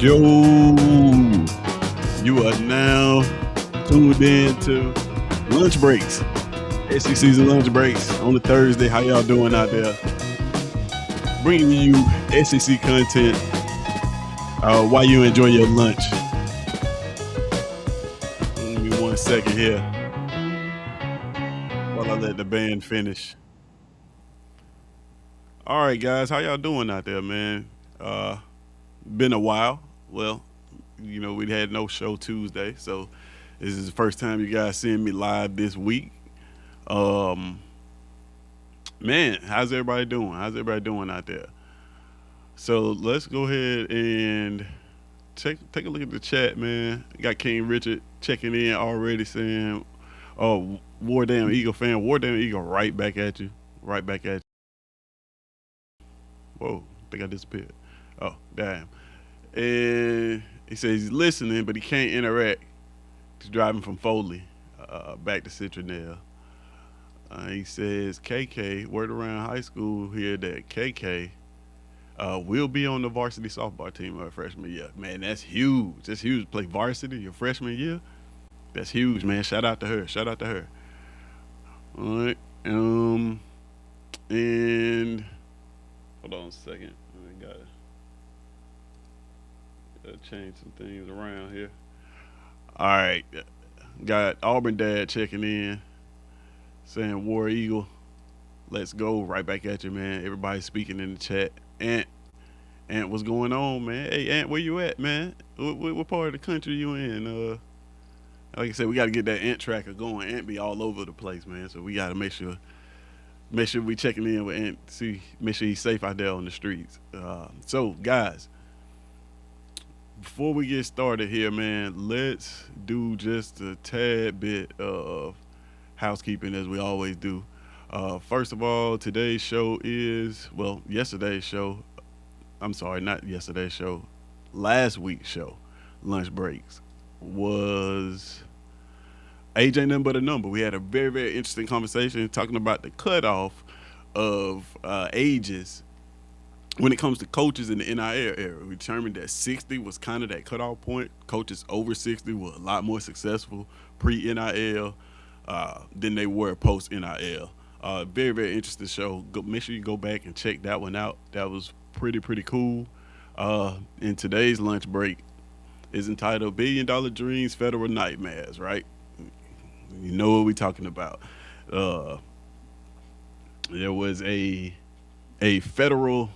Yo, you are now tuned in to lunch breaks, SECZN lunch breaks on a Thursday. How y'all doing out there? Bringing you SEC content while you enjoy your lunch. Give me 1 second here while I let the band finish. All right, guys, how y'all doing out there, man? Been a while. Well, you know, we had no show Tuesday, so this is the first time you guys seeing me live this week. Man, how's everybody doing? How's everybody doing out there? So let's go ahead and take a look at the chat, man. Got King Richard checking in already saying, "Oh, War Damn Eagle fan, War Damn Eagle, right back at you, right back at you." Whoa, I think I disappeared. Oh, damn. And he says he's listening, but he can't interact. He's driving from Foley back to Citronelle. He says, KK, word around high school here that KK will be on the varsity softball team her freshman year. Man, that's huge. That's huge. Play varsity your freshman year. That's huge, man. Shout out to her. Shout out to her. All right. And hold on a second. I gotta change some things around here. All right. Got Auburn Dad checking in, saying War Eagle, let's go. Right back at you, man. Everybody speaking in the chat. Ant, what's going on, man? Hey, Ant, where you at, man? What part of the country you in? Like I said, we got to get that Ant tracker going. Ant be all over the place, man. So we got to make sure we checking in with Ant, make sure he's safe out there on the streets. So, guys, before we get started here, man, let's do just a tad bit of housekeeping as we always do. First of all, today's show is, well, yesterday's show. I'm sorry, not yesterday's show. Last week's show, Lunch Breaks, was AJ Nothing But a Number. We had a very, very interesting conversation talking about the cutoff of ages when it comes to coaches in the NIL era. We determined that 60 was kind of that cutoff point. Coaches over 60 were a lot more successful pre-NIL than they were post-NIL. Very, very interesting show. Make sure you go back and check that one out. That was pretty cool. And today's lunch break is entitled $1 Billion Dreams, Federal Nightmares, right? You know what we're talking about. There was a federal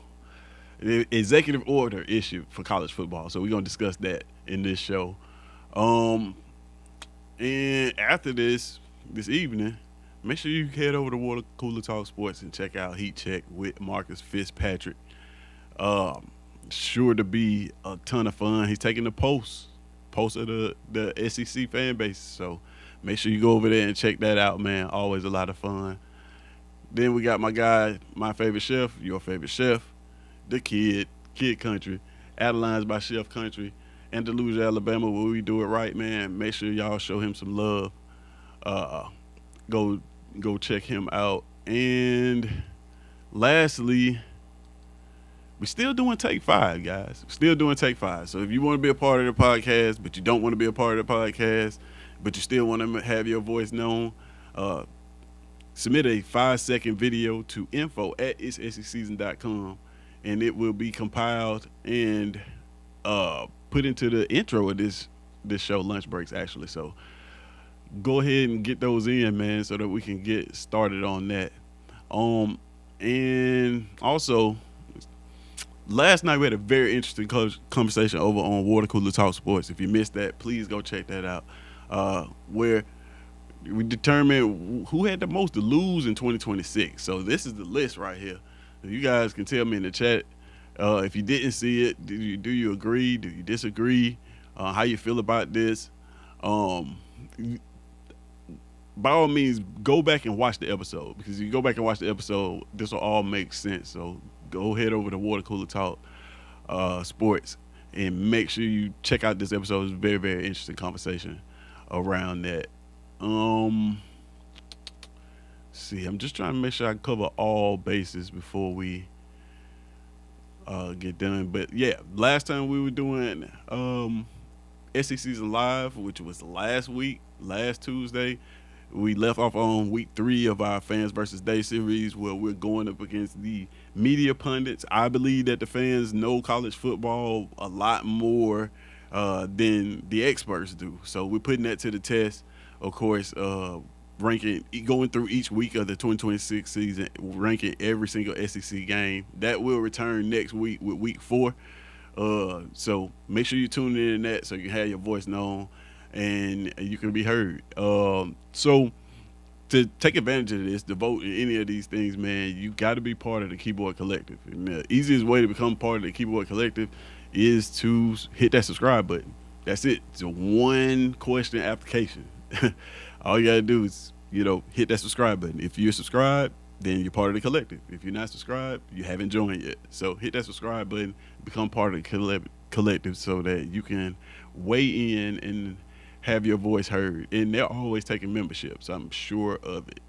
executive order issued for college football. So we're going to discuss that in this show. And after this evening, make sure you head over to Water Cooler Talk Sports and check out Heat Check with Marcus Fitzpatrick. Sure to be a ton of fun. He's taking the post of the SEC fan base. So make sure you go over there and check that out, man. Always a lot of fun. Then we got my guy, my favorite chef, your favorite chef, the Kid Country, Adelines by Chef Country, Andalusia, Alabama, where we do it right, man. Make sure y'all show him some love. Go check him out. And lastly, we're still doing Take 5, guys. We're still doing Take 5. So if you want to be a part of the podcast, but you don't want to be a part of the podcast, but you still want to have your voice known, submit a 5-second video to info@itssecczn.com, and it will be compiled and put into the intro of this show, Lunch Breaks, actually. So go ahead and get those in, man, so that we can get started on that. And also, last night we had a very interesting conversation over on Water Cooler Talk Sports. If you missed that, please go check that out. Where We determined who had the most to lose in 2026. So this is the list right here. You guys can tell me in the chat if you didn't see it. Do you agree? Do you disagree? How you feel about this? Um, by all means, go back and watch the episode, because if you go back and watch the episode, this will all make sense. So go head over to Water Cooler Talk Sports and make sure you check out this episode. It's a very, very interesting conversation around that. See, I'm just trying to make sure I cover all bases before we get done. But yeah, last time we were doing SECZN Live, which was last Tuesday. We left off on week 3 of our Fans versus Day series, where we're going up against the media pundits. I believe that the fans know college football a lot more than the experts do. So we're putting that to the test. Of course, going through each week of the 2026 season, ranking every single SEC game. That will return next week with week 4. So make sure you tune in that so you have your voice known and you can be heard. So to take advantage of this, to vote in any of these things, man, you got to be part of the Keyboard Collective. And the easiest way to become part of the Keyboard Collective is to hit that subscribe button. That's it. It's a one question application. All you got to do is, hit that subscribe button. If you're subscribed, then you're part of the collective. If you're not subscribed, you haven't joined yet. So hit that subscribe button, become part of the collective so that you can weigh in and have your voice heard. And they're always taking memberships, I'm sure of it.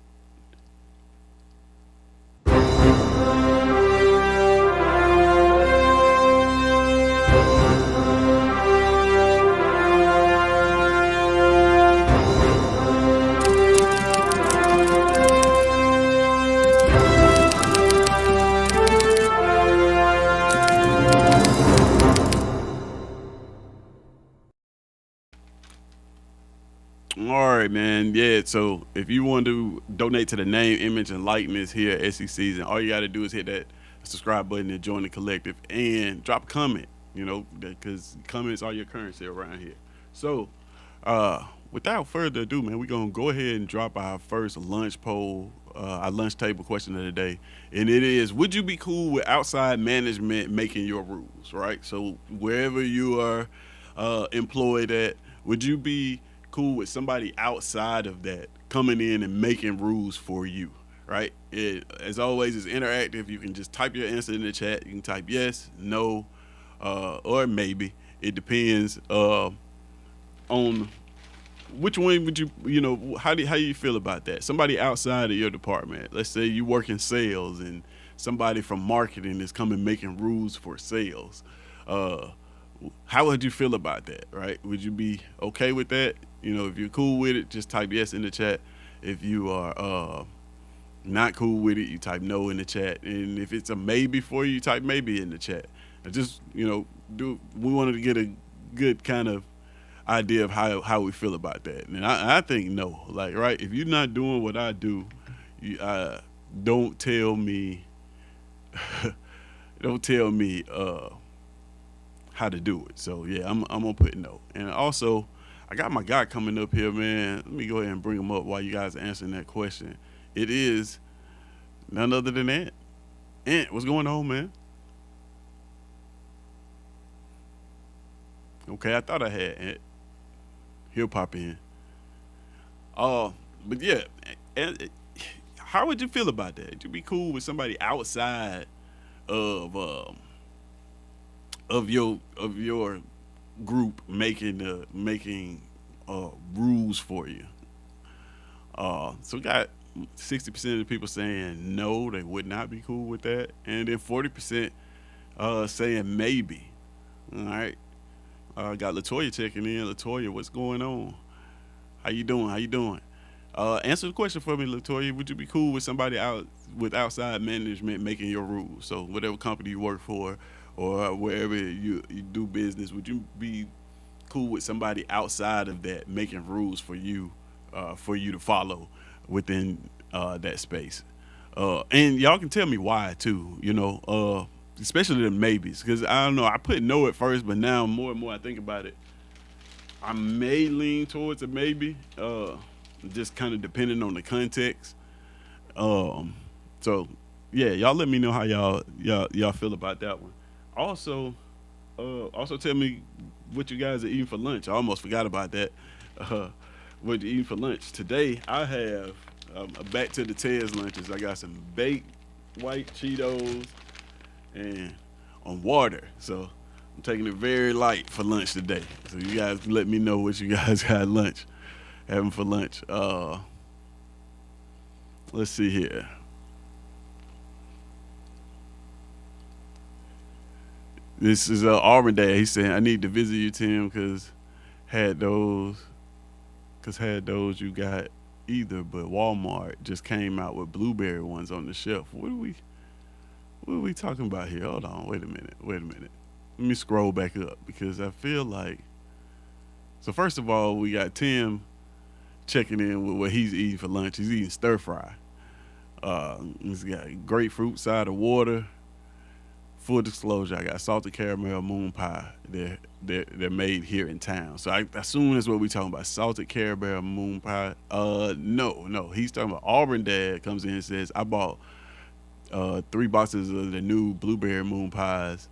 All right, man. Yeah, so if you want to donate to the name, image, and likeness here at SECZN, all you got to do is hit that subscribe button and join the collective and drop a comment, because comments are your currency around here. So, without further ado, man, we're going to go ahead and drop our first lunch poll, our lunch table question of the day. And it is, would you be cool with outside management making your rules, right? So, wherever you are employed at, would you be cool with somebody outside of that coming in and making rules for you, right? As always, it's interactive. You can just type your answer in the chat. You can type yes, no, or maybe. It depends on which one would how do you feel about that? Somebody outside of your department. Let's say you work in sales and somebody from marketing is coming making rules for sales. How would you feel about that, right? Would you be okay with that? If you're cool with it, just type yes in the chat. If you are not cool with it, you type no in the chat. And if it's a maybe for you, type maybe in the chat. And just, we wanted to get a good kind of idea of how we feel about that. And I think no. Like, right, if you're not doing what I do, don't tell me how to do it. So yeah, I'm gonna put no. And also, I got my guy coming up here, man. Let me go ahead and bring him up while you guys are answering that question. It is none other than Ant. Ant, what's going on, man? Okay, I thought I had Ant. He'll pop in. But yeah, how would you feel about that? Would you be cool with somebody outside of your group making rules for you? So we got 60% of the people saying no, they would not be cool with that, and then 40% saying maybe. All right. Got Latoya checking in. Latoya, what's going on? How you doing? Answer the question for me, Latoya. Would you be cool with somebody outside management making your rules? So whatever company you work for or wherever you do business, would you be cool with somebody outside of that making rules for you to follow within that space? And y'all can tell me why too, especially the maybes, because I don't know, I put no at first, but now more and more I think about it, I may lean towards a maybe. just kind of depending on the context. Um, so yeah, y'all let me know how y'all feel about that one. Also, also tell me what you guys are eating for lunch. I almost forgot about that. Uh, what you eating for lunch today? I have a back to the Tez lunches. I got some baked white Cheetos and on water. So I'm taking it very light for lunch today. So you guys let me know what you guys had lunch having for lunch. Let's see here. This is Auburn Dad. He's saying I need to visit you, Tim, had those, had those you got either, but Walmart just came out with blueberry ones on the shelf. What are we talking about here? Hold on, wait a minute. Let me scroll back up because I feel like so. First of all, we got Tim checking in with what he's eating for lunch. He's eating stir fry. He's got grapefruit cider water. Full disclosure, I got salted caramel moon pie. They're made here in town. So I assume that's what we talking about. Salted caramel moon pie. No. He's talking about Auburn Dad comes in and says, I bought 3 boxes of the new blueberry moon pies.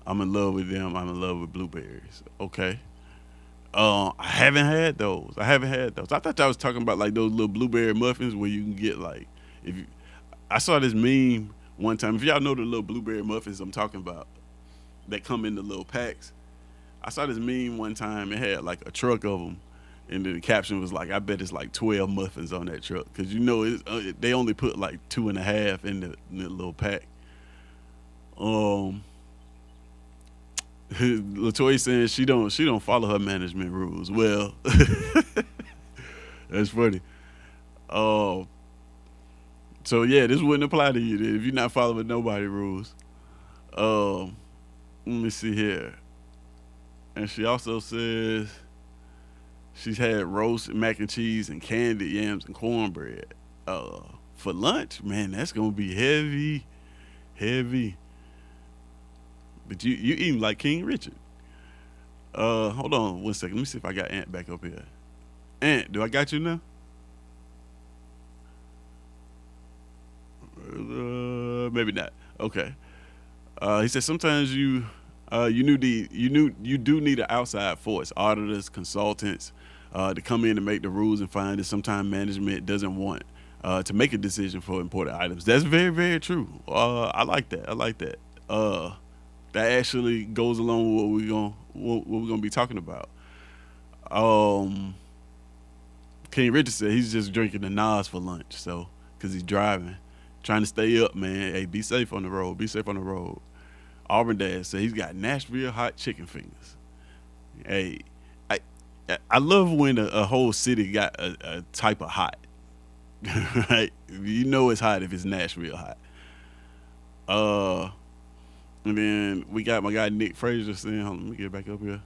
I'm in love with them. I'm in love with blueberries. Okay. I haven't had those. I thought I was talking about like those little blueberry muffins where you can get like if you. I saw this meme one time. If y'all know the little blueberry muffins I'm talking about, that come in the little packs. I saw this meme one time. It had like a truck of them, and then the caption was like, "I bet it's like 12 muffins on that truck," because they only put like 2.5 in the little pack. Um, Latoya saying she don't follow her management rules. Well, that's funny. Um, so yeah, this wouldn't apply to you then if you're not following nobody rules. Um, Let me see here. And she also says she's had roast mac and cheese and candied yams and cornbread. For lunch, man, that's gonna be heavy. But you eating like King Richard. Hold on 1 second. Let me see if I got Ant back up here. Ant, do I got you now? Maybe not. Okay. He said sometimes you do need an outside force, auditors, consultants, to come in and make the rules and find that sometimes management doesn't want to make a decision for important items. That's very, very true. I like that. That actually goes along with what we're gonna be talking about. Um, King Richard said he's just drinking the Nas for lunch, so because he's driving, trying to stay up, man. Hey, be safe on the road. Be safe on the road. Auburn Dad said he's got Nashville hot chicken fingers. Hey, I I love when a whole city got a type of hot. Right? You know it's hot if it's Nashville hot. Uh, and then we got my guy Nick Frazier saying, hold on, let me get back up here.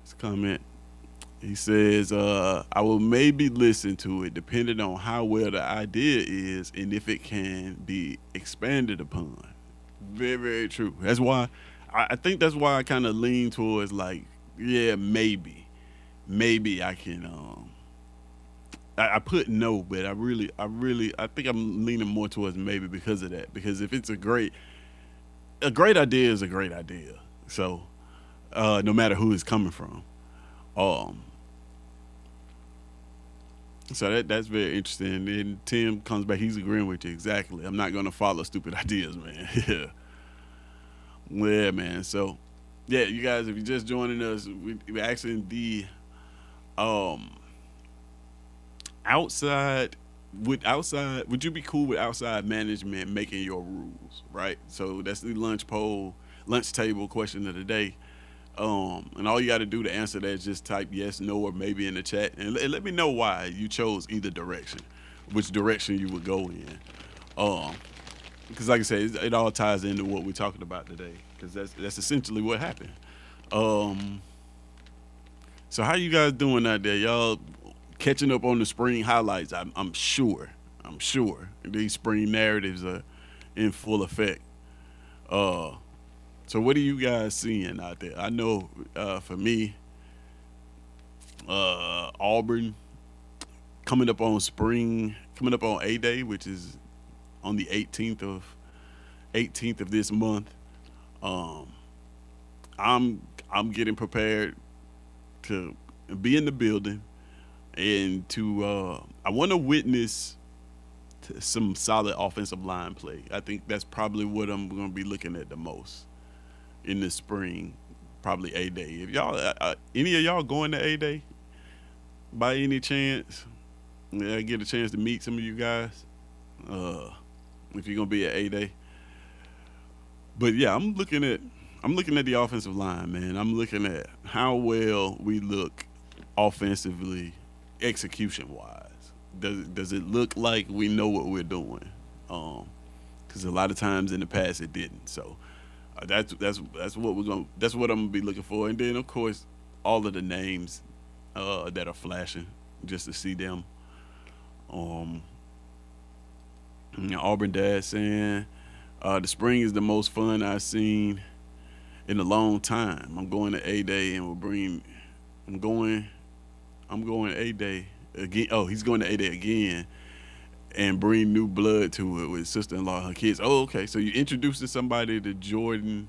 His comment. He says, I will maybe listen to it depending on how well the idea is and if it can be expanded upon. Very, very true. That's why I think that's why I kind of lean towards like, yeah, maybe. Maybe I can I put no, but I think I'm leaning more towards maybe because of that. Because if it's a great idea is a great idea. So no matter who it's coming from. Um So that's very interesting. And then Tim comes back. He's agreeing with you exactly. I'm not gonna follow stupid ideas, man. Yeah, man. So yeah, you guys, if you're just joining us, we're asking the um outside would you be cool with outside management making your rules, right? So that's the lunch table question of the day. And all you got to do to answer that is just type yes, no, or maybe in the chat, and let me know why you chose either direction, which direction you would go in. Because like I said, it all ties into what we're talking about today, because that's essentially what happened. Um, so how you guys doing out there, y'all? Catching up on the spring highlights? I'm sure. These spring narratives are in full effect. Uh, So what are you guys seeing out there? I know for me, Auburn coming up on A Day, which is on the 18th of this month. Um, I'm getting prepared to be in the building and to I want to witness some solid offensive line play. I think that's probably what I'm going to be looking at the most in the spring. Probably A Day. If y'all, any of y'all going to A Day by any chance, yeah, I get a chance to meet some of you guys. Uh, if you're gonna be at A Day, but yeah, I'm looking at the offensive line, man. I'm looking at how well we look offensively, execution wise. Does it look like we know what we're doing? Because a lot of times in the past it didn't. So that's what I'm gonna be looking for. And then of course all of the names that are flashing just to see them. Um, Auburn Dad saying the spring is the most fun I've seen in a long time. I'm going to A Day and we'll bring. I'm going. I'm going A Day again. Oh, he's going to A Day again and bring new blood to it with sister-in-law and her kids. Oh, okay. So you introducing somebody to Jordan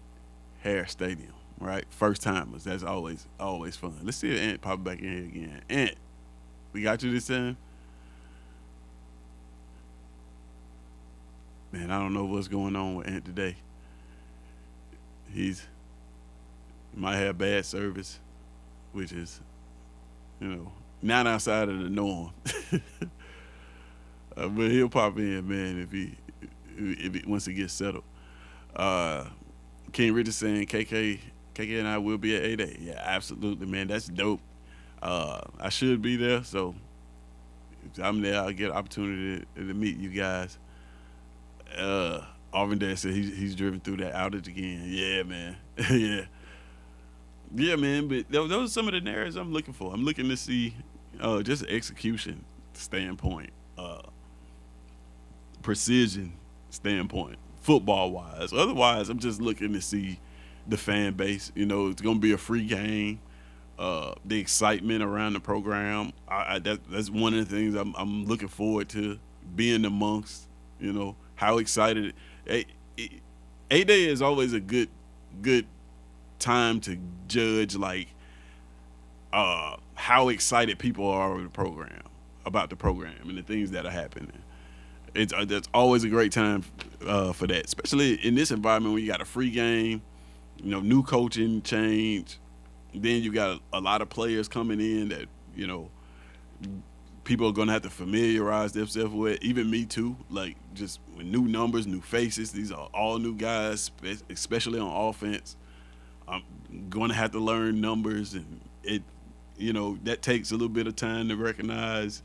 Hare Stadium, right? First timers. That's always fun. Let's see if Ant pop back in here again. Ant, we got you this time. Man, I don't know what's going on with Ant today. He's might have bad service, which is, not outside of the norm. But he'll pop in, man, if he once he gets settled. Uh, King Richard saying KK and I will be at 8A. Yeah, absolutely, man. That's dope. I should be there, so if I'm there, I'll get an opportunity to meet you guys. Arvin Dad said he's driven through that outage again. Yeah, man. Yeah. Yeah, man. But those are some of the narratives I'm looking for. I'm looking to see just execution standpoint, precision standpoint, football wise. Otherwise, I'm just looking to see the fan base. It's going to be a free game. The excitement around the program. That's one of the things I'm looking forward to being amongst. How excited. A Day is always a good time to judge how excited people are about the program and the things that are happening. That's always a great time for that, especially in this environment when you got a free game, new coaching change. Then you got a lot of players coming in that people are gonna have to familiarize themselves with. Even me too. Just with new numbers, new faces. These are all new guys, especially on offense. I'm gonna have to learn numbers, and that takes a little bit of time to recognize.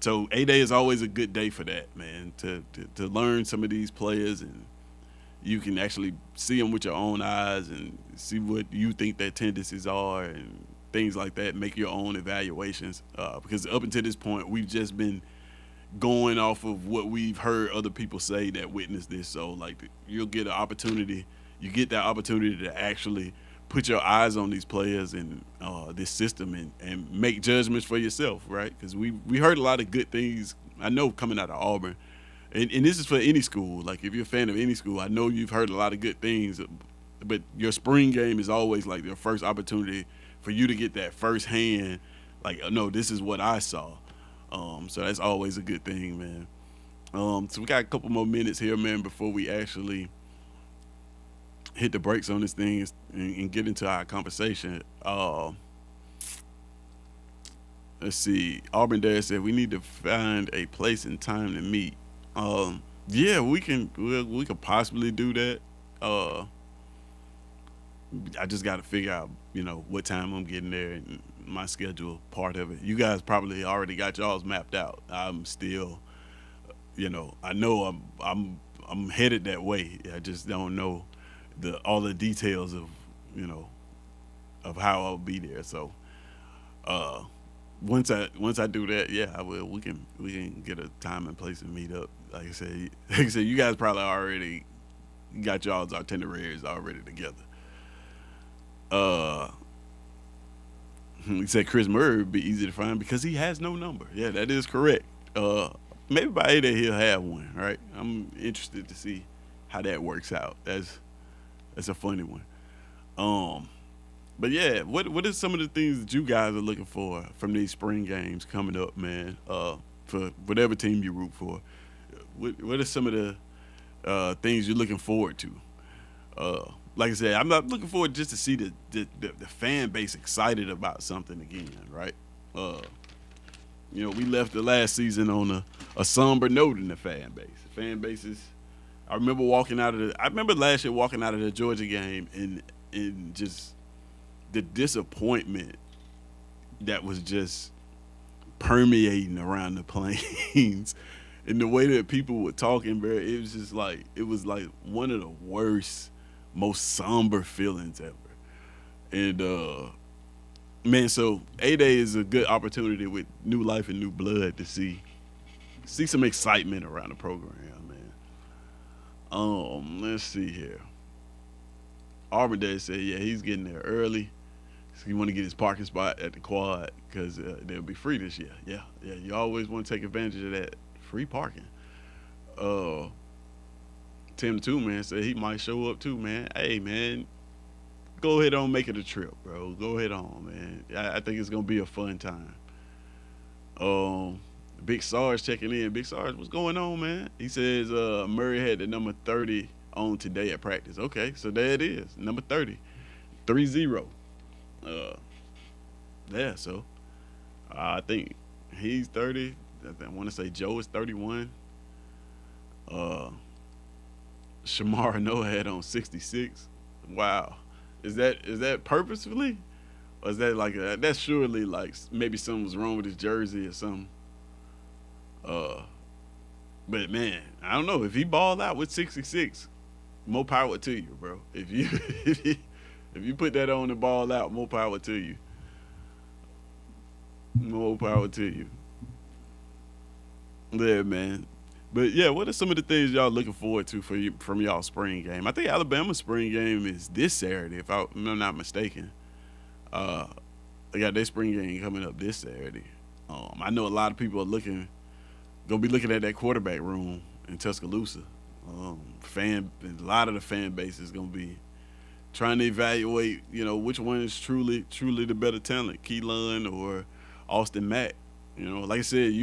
So A Day is always a good day for that, man. To learn some of these players, and you can actually see them with your own eyes and see what you think their tendencies are and things like that. Make your own evaluations because up until this point, we've just been going off of what we've heard other people say that witnessed this. So you'll get an opportunity. You get that opportunity to actually put your eyes on these players and this system and make judgments for yourself, right? Because we heard a lot of good things, I know, coming out of Auburn. And this is for any school. If you're a fan of any school, I know you've heard a lot of good things, but your spring game is always your first opportunity for you to get that first hand, no, this is what I saw. So that's always a good thing, man. So we got a couple more minutes here, man, before we actually hit the brakes on this thing and get into our conversation. Let's see. Auburn Dad said we need to find a place and time to meet. Yeah, we could possibly do that. I just got to figure out, what time I'm getting there and my schedule part of it. You guys probably already got y'all's mapped out. I'm still, I know I'm headed that way. I just don't know all the details of, of how I'll be there. So, once I do that, yeah, I will. We can get a time and place and meet up. Like I said, you guys probably already got y'all's itineraries already together. He said Chris Murray would be easy to find because he has no number. Yeah, that is correct. Maybe by 8 he'll have one, right? I'm interested to see how that works out. That's a funny one. But yeah, what are some of the things that you guys are looking for from these spring games coming up, man? For whatever team you root for, what are some of the things you're looking forward to? Like I said, I'm not looking forward just to see the fan base excited about something again, right? We left the last season on a somber note in the fan base. The fan base is. I remember last year walking out of the Georgia game and just the disappointment that was just permeating around the Plains, and the way that people were talking, bro. It was like one of the worst, most somber feelings ever. And man, so A-Day is a good opportunity with new life and new blood to see some excitement around the program, man. Let's see here. Auburn Dad said, yeah, he's getting there early. So he want to get his parking spot at the quad because they'll be free this year. Yeah. You always want to take advantage of that free parking. Tim the Two Man said he might show up too, man. Hey, man, go ahead on, make it a trip, bro. Go ahead on, man. I think it's gonna be a fun time. Big Sarge checking in. Big Sarge, what's going on, man? He says Murray had the number 30 on today at practice. Okay, so there it is, number 30, 3-0. Yeah, so I think he's 30. I want to say Joe is 31. Shamar Noah had on 66. Wow, is that purposefully, or is that like that's surely like maybe something was wrong with his jersey or something? But man, I don't know if he balled out with 66. More power to you, bro. If you put that on and ball out, more power to you. More power to you. Yeah, man. But yeah, what are some of the things y'all looking forward to from y'all spring game? I think Alabama's spring game is this Saturday, if I'm not mistaken. They got their spring game coming up this Saturday. I know a lot of people are gonna be looking at that quarterback room in Tuscaloosa. A lot of the fan base is gonna be trying to evaluate, which one is truly the better talent, Keelan or Austin Mack. Like I said,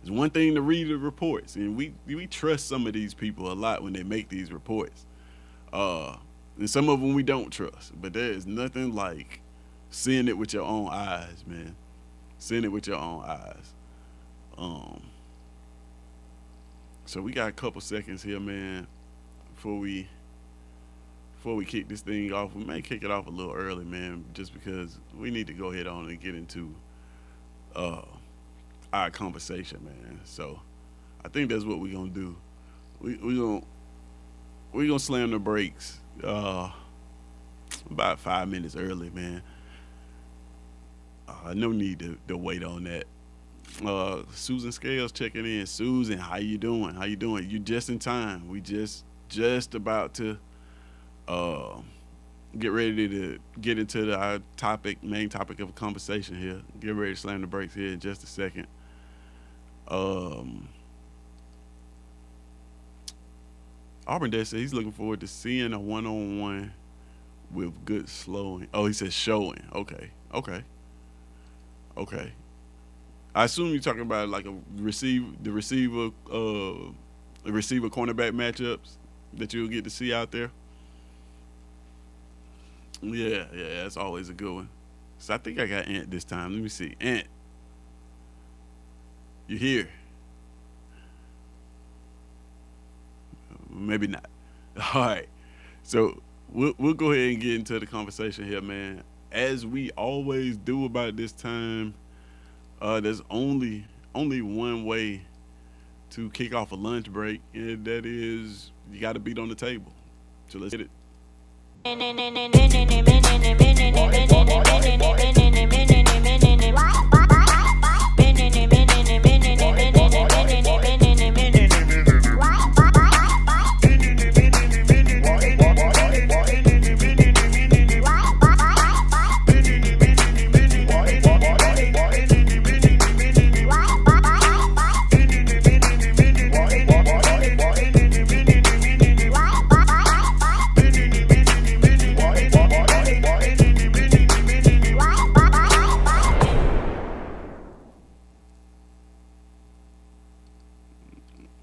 it's one thing to read the reports, and we trust some of these people a lot when they make these reports. And some of them we don't trust, but there is nothing like seeing it with your own eyes, man. Seeing it with your own eyes. So we got a couple seconds here, man, before we kick this thing off. We may kick it off a little early, man, just because we need to go ahead on and get into our conversation, man. So I think that's what we're gonna do. We're gonna slam the brakes about 5 minutes early, man. No need to wait on that. Susan Scales checking in. Susan, how you doing? You just in time. We just about to get ready to get into our main topic of conversation here. Get ready to slam the brakes here in just a second. Auburn Dad said he's looking forward to seeing a one-on-one with good slowing. Oh, he said showing. Okay. I assume you're talking about like the receiver cornerback matchups that you'll get to see out there. Yeah, that's always a good one. So I think I got Ant this time. Let me see. Ant, you here? Maybe not. All right. So we'll go ahead and get into the conversation here, man. As we always do about this time, there's only one way to kick off a lunch break, and that is you got to beat on the table. So let's get it.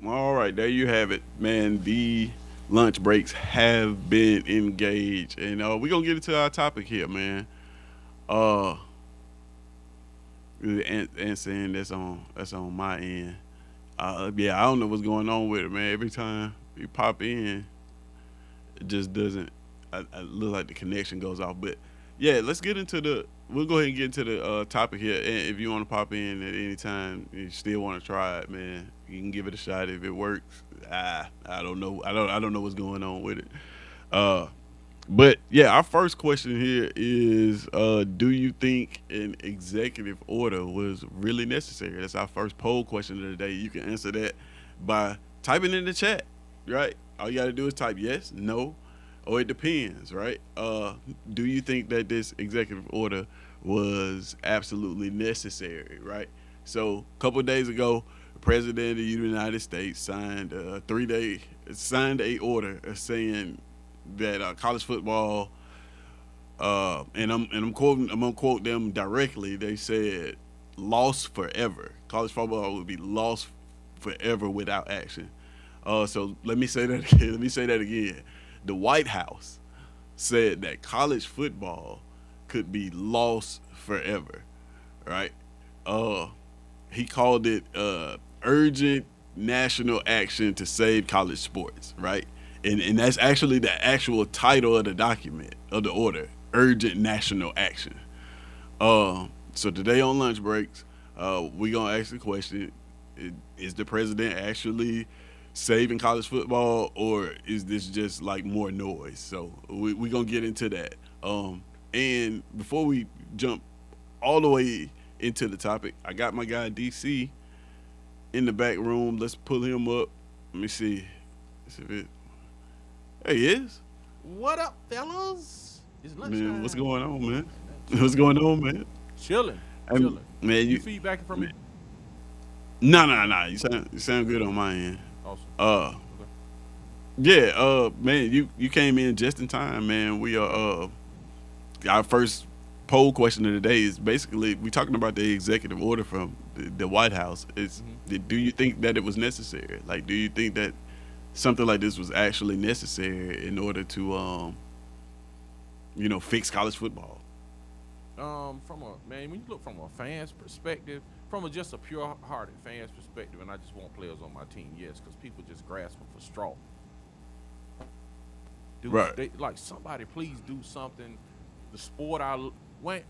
All right, there you have it, man. The lunch breaks have been engaged, and we're gonna get into our topic here, man. Uh, and saying that's on my end. Yeah, I don't know what's going on with it, man. Every time you pop in, it just doesn't. I look like the connection goes off, but yeah, let's get into the. We'll go ahead and get into the topic here. And if you want to pop in at any time, you still want to try it, man. You can give it a shot if it works. I don't know. I don't know what's going on with it. Uh, but yeah, our first question here is: do you think an executive order was really necessary? That's our first poll question of the day. You can answer that by typing in the chat. Right? All you got to do is type yes, no, or it depends. Right? Do you think that this executive order was absolutely necessary? Right? So, a couple of days ago, the president of the United States signed a 3-day signed a order saying that college football, I'm gonna quote them directly. They said, "Lost forever. College football would be lost forever without action." So let me say that again. Let me say that again. The White House said that college football could be lost forever. Right? Uh, he called it urgent national action to save college sports. Right? And that's actually the actual title of the document of the order: urgent national action. So today on lunch breaks, we gonna ask the question: is the president actually saving college football, or is this just like more noise? So we gonna get into that. And before we jump all the way into the topic, I got my guy DC in the back room. Let's pull him up. Let me see. Let's see if it. Hey, he is. What up, fellas? It's Man, what's lunchtime. going on, man? What's Chilling, going on, man? chilling, Um, chilling. man, You you, feedbacking from me? man, no, no, no. You sound good on my end. Awesome. Uh, Okay. yeah. Man, you came in just in time, man. We are our first poll question of the day is basically we talking about the executive order from the White House. Is hmm do you think that it was necessary? Like, do you think that something like this was actually necessary in order to fix college football? From a man, when you look from a fan's perspective, from just a pure-hearted fan's perspective, and I just want players on my team, yes, because people just grasping for straw. Do Right. they like somebody? Please do something. The sport went.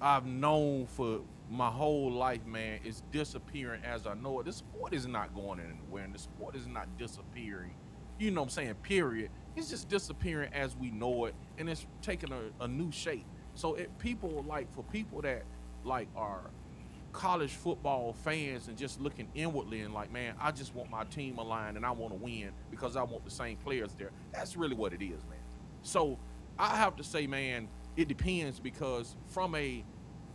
I've known for my whole life, man, is disappearing as I know it. The sport is not going anywhere, and the sport is not disappearing. You know what I'm saying? Period. It's just disappearing as we know it, and it's taking a new shape. So people like for people that like are college football fans and just looking inwardly and like, man, I just want my team aligned and I want to win because I want the same players there. That's really what it is, man. So I have to say, man, it depends because from a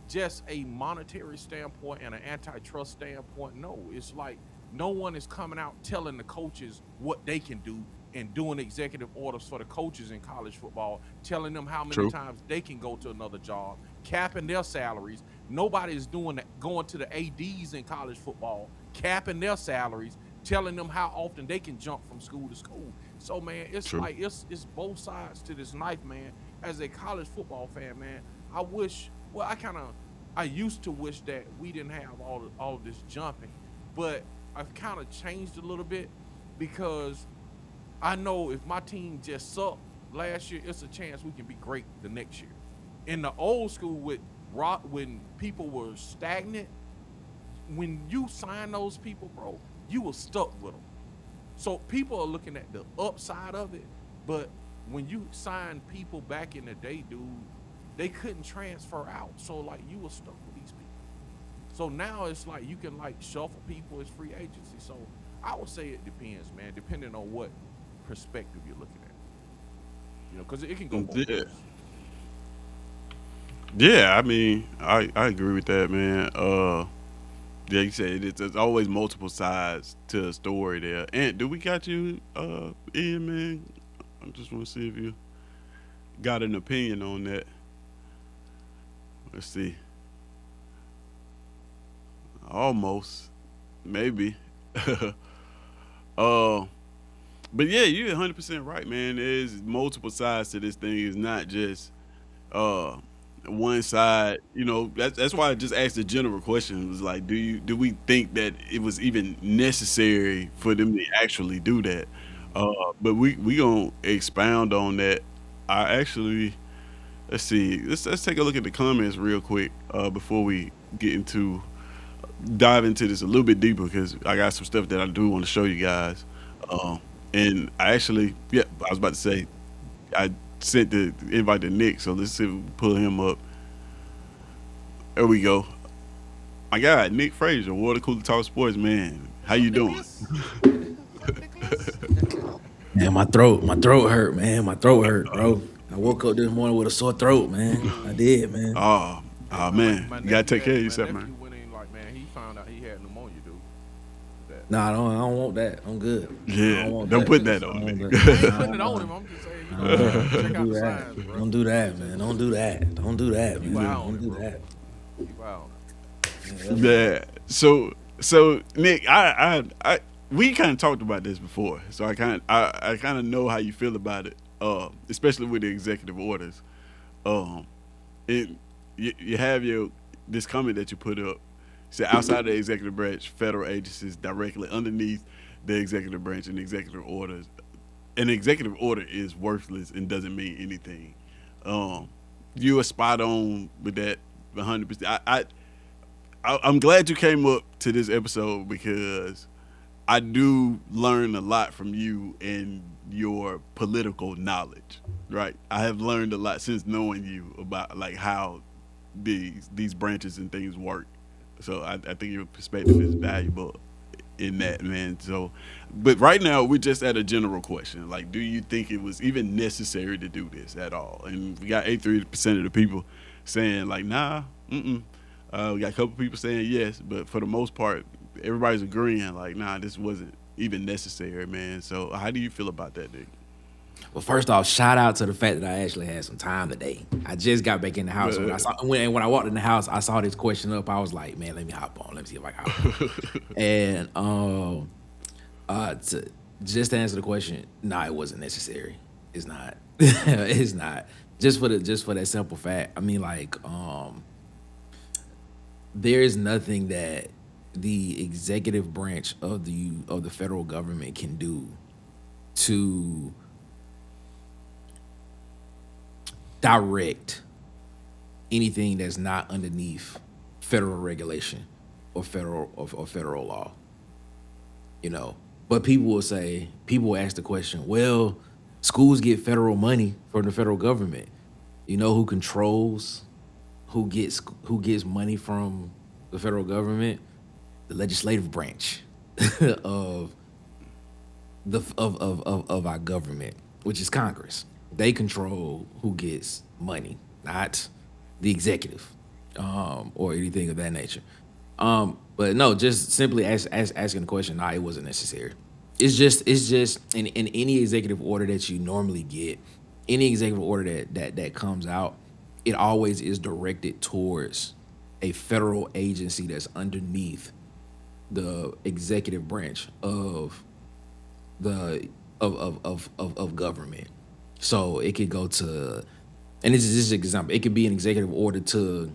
just a monetary standpoint and an antitrust standpoint, no, it's like no one is coming out telling the coaches what they can do and doing executive orders for the coaches in college football, telling them how many True. times they can go to another job, capping their salaries. Nobody is doing that, going to the ADs in college football, capping their salaries, telling them how often they can jump from school to school. So man, it's True. like it's both sides to this knife, man. As a college football fan, man, I wish. Well, I used to wish that we didn't have all of this jumping, but I've kind of changed a little bit because I know if my team just sucked last year, it's a chance we can be great the next year. In the old school with rock, when people were stagnant, when you sign those people, bro, you were stuck with them. So people are looking at the upside of it, but when you sign people back in the day, dude, they couldn't transfer out. So like you were stuck with these people. So now it's like you can like shuffle people as free agency. So I would say it depends, man, depending on what perspective you're looking at. Because it can go both Yeah. ways. Yeah, I mean, I agree with that, man. Yeah, you said there's always multiple sides to a story there. And do we got you, Ian, man? I just want to see if you got an opinion on that. Let's see. almost, maybe. uh, but yeah, you're 100% right, man. There's multiple sides to this thing. It's not just uh one side. You know, that's why I just asked the general question. It was like, do we think that it was even necessary for them to actually do that? But we gonna expound on that. I actually let's see. Let's take a look at the comments real quick before we get into dive into this a little bit deeper because I got some stuff that I do want to show you guys. Um, and I actually, yeah, I was about to say I sent the invite to Nick, so let's see if we can pull him up. There we go. My guy, Nick Frazier, Water Cooler Talk Sports, man. How What's you up, doing? Nicholas? What's up, Nicholas? Man, my throat hurt, man. My throat hurt, bro. I woke up this morning with a sore throat, man. I did, man. Oh, Hey, oh man, my you gotta take care of my yourself, nephew man. went in like, man, he found out he had pneumonia, dude. That. Nah, I don't want that. I'm good. I Yeah, don't want don't that. put that I on don't want Nick. that. I ain't I putting it don't on want him. I'm just saying, I don't want that. check Don't out do the that. signs, bro. Don't do that, man. Don't do that. Don't do that, Keep man. an eye on Don't it, do bro. that. Keep out. Yeah. So Nick, I we kind of talked about this before, so I kind of know how you feel about it, especially with the executive orders. Um, it you have your this comment that you put up. Say outside the executive branch, federal agencies directly underneath the executive branch and executive orders. An executive order is worthless and doesn't mean anything. Um, you are spot on with that 100%. I'm glad you came up to this episode because I do learn a lot from you and your political knowledge. Right, I have learned a lot since knowing you about like how these branches and things work. So I think your perspective is valuable in that, man. So, but right now we're just at a general question. Like, do you think it was even necessary to do this at all? And we got 83% of the people saying like, nah, mm-mm. We got a couple people saying yes, but for the most part, everybody's agreeing like, nah, this wasn't even necessary, man. So, how do you feel about that, Nick? Well, first off, shout out to the fact that I actually had some time today. I just got back in the house. When I walked in the house, I saw this question up. I was like, man, let me hop on. Let me see if I can hop on. And just to answer the question, nah, it wasn't necessary. It's not. It's not. Just for that simple fact. I mean, like, there is nothing that the executive branch of the federal government can do to direct anything that's not underneath federal regulation or federal law. You know, but people will ask the question, well, schools get federal money from the federal government. You know who controls who gets money from the federal government? The legislative branch of of our government, which is Congress. They control who gets money, not the executive, or anything of that nature. But no, just simply asking the question. Nah, it wasn't necessary. It's just in any executive order that you normally get, any executive order that comes out, it always is directed towards a federal agency that's underneath the executive branch of the of government. So it could go to, and this is just an example. It could be an executive order to,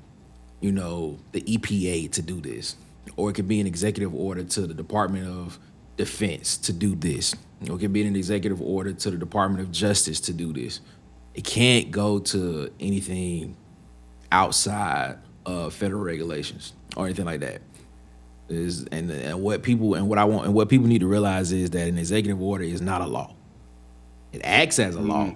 the EPA to do this, or it could be an executive order to the Department of Defense to do this, or it could be an executive order to the Department of Justice to do this. It can't go to anything outside of federal regulations or anything like that. What people need to realize is that an executive order is not a law. It acts as a law.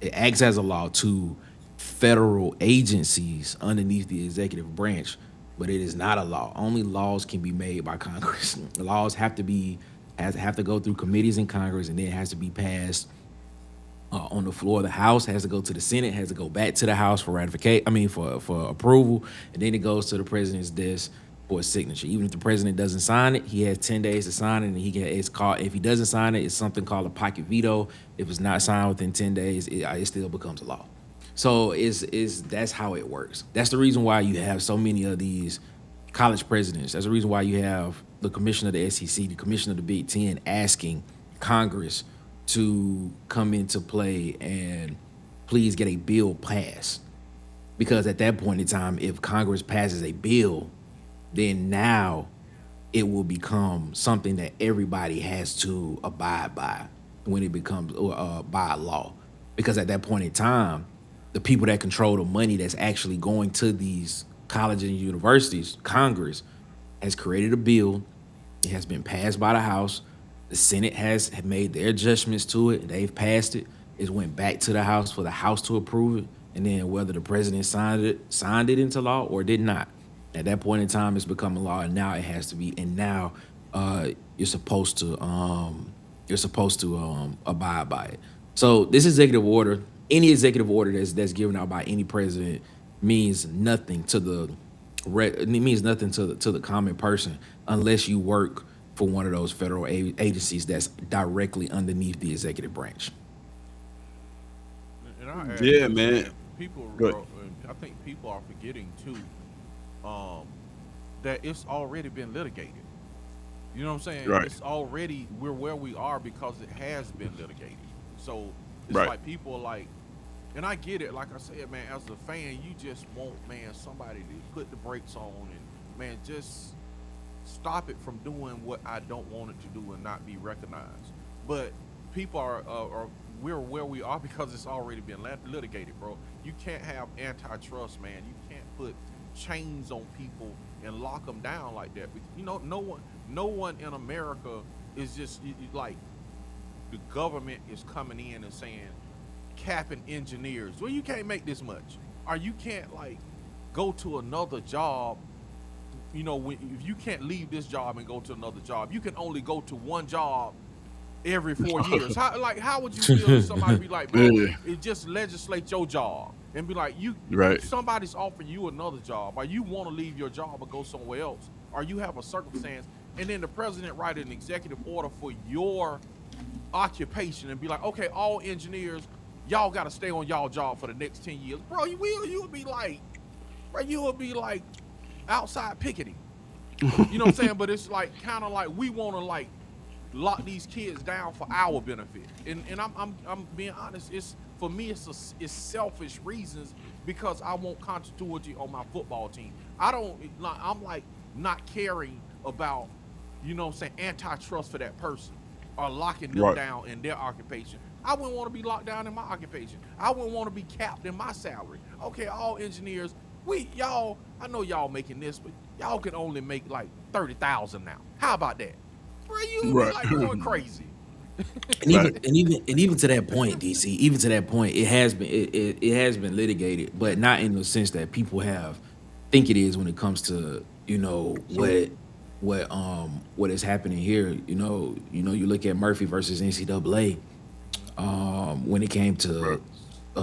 It acts as a law to federal agencies underneath the executive branch, but it is not a law. Only laws can be made by Congress. Laws have to go through committees in Congress, and then it has to be passed on the floor of the House. Has to go to the Senate. Has to go back to the House for ratification. For approval, and then it goes to the president's desk for a signature. Even if the president doesn't sign it, he has 10 days to sign it, and if he doesn't sign it, it's something called a pocket veto. If it's not signed within 10 days, it still becomes a law. So that's how it works. That's the reason why you have so many of these college presidents. That's the reason why you have the commissioner of the SEC, the commissioner of the Big Ten, asking Congress to come into play and please get a bill passed. Because at that point in time, if Congress passes a bill, then now it will become something that everybody has to abide by when it becomes by law. Because at that point in time, the people that control the money that's actually going to these colleges and universities, Congress, has created a bill. It has been passed by the House. The Senate has made their adjustments to it. They've passed it. It went back to the House for the House to approve it. And then whether the president signed it into law or did not. At that point in time, it's become a law, and now it has to be. And now you're supposed to abide by it. So this executive order, any executive order that's given out by any president, means nothing to the common person unless you work for one of those federal agencies that's directly underneath the executive branch. And I add Yeah, this, man. people, Good. I think people are forgetting too, that it's already been litigated. You know what I'm saying? Right. It's already, we're where we are because it has been litigated. So it's Right. like people are like, and I get it. Like I said, man, as a fan, you just want, man, somebody to put the brakes on and, man, just stop it from doing what I don't want it to do and not be recognized. But people are we're where we are because it's already been litigated, bro. You can't have antitrust, man. You can't put chains on people and lock them down like that. You know, no one in America is just like the government is coming in and saying capping engineers. Well, you can't make this much, or you can't like go to another job. You know, if you can't leave this job and go to another job, you can only go to one job every 4 years. How would you feel if somebody be like, bro, Yeah. it just legislate your job and be like, Right. somebody's offering you another job, or you want to leave your job or go somewhere else, or you have a circumstance, and then the president write an executive order for your occupation and be like, okay, all engineers, y'all got to stay on y'all job for the next 10 years, bro. You would be like, bro, you would be like outside picketing. You know what I'm saying? But it's like kind of like we want to like lock these kids down for our benefit. And I'm being honest. It's for me. It's selfish reasons because I want continuity on my football team. I'm like not caring about, you know what I'm saying, antitrust for that person or locking them Right. down in their occupation. I wouldn't want to be locked down in my occupation. I wouldn't want to be capped in my salary. Okay, all engineers, y'all, I know y'all making this, but y'all can only make like 30,000 now. How about that? Bro, you Right. like going crazy. And even to that point, DC, even to that point, it has been litigated, but not in the sense that people think it is when it comes to, you know, what is happening here. You look at Murphy versus NCAA, when it came to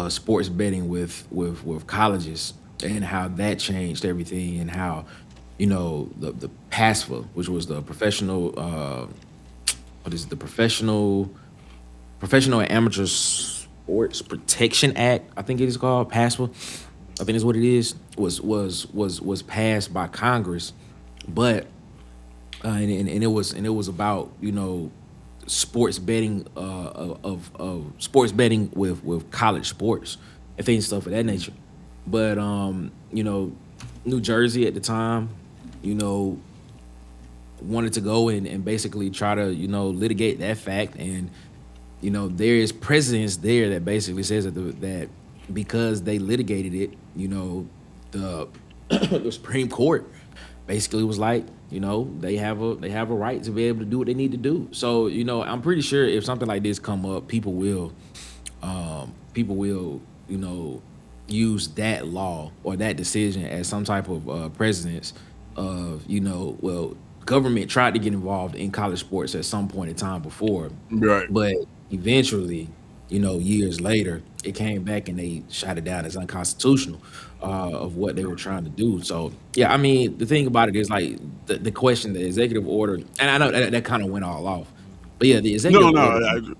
sports betting with colleges and how that changed everything, and how, you know, the PASFA, which was the professional Professional and Amateur Sports Protection Act, I think it is called, PASFA, I think is what it is, was passed by Congress, but and it was about, you know, sports betting of sports betting with college sports and things, stuff of that nature. But you know, New Jersey at the time, you know, wanted to go and basically try to, you know, litigate that fact. And, you know, there is precedence there that basically says that because they litigated it, you know, the the Supreme Court basically was like, you know, they have a right to be able to do what they need to do. So, you know, I'm pretty sure if something like this come up, people will, you know, use that law or that decision as some type of precedence of, you know, well, government tried to get involved in college sports at some point in time before, Right. but eventually, you know, years later, it came back and they shot it down as unconstitutional of what they were trying to do. So, yeah, I mean, the thing about it is like the question, the executive order, and I know that kind of went all off, but yeah, No, no.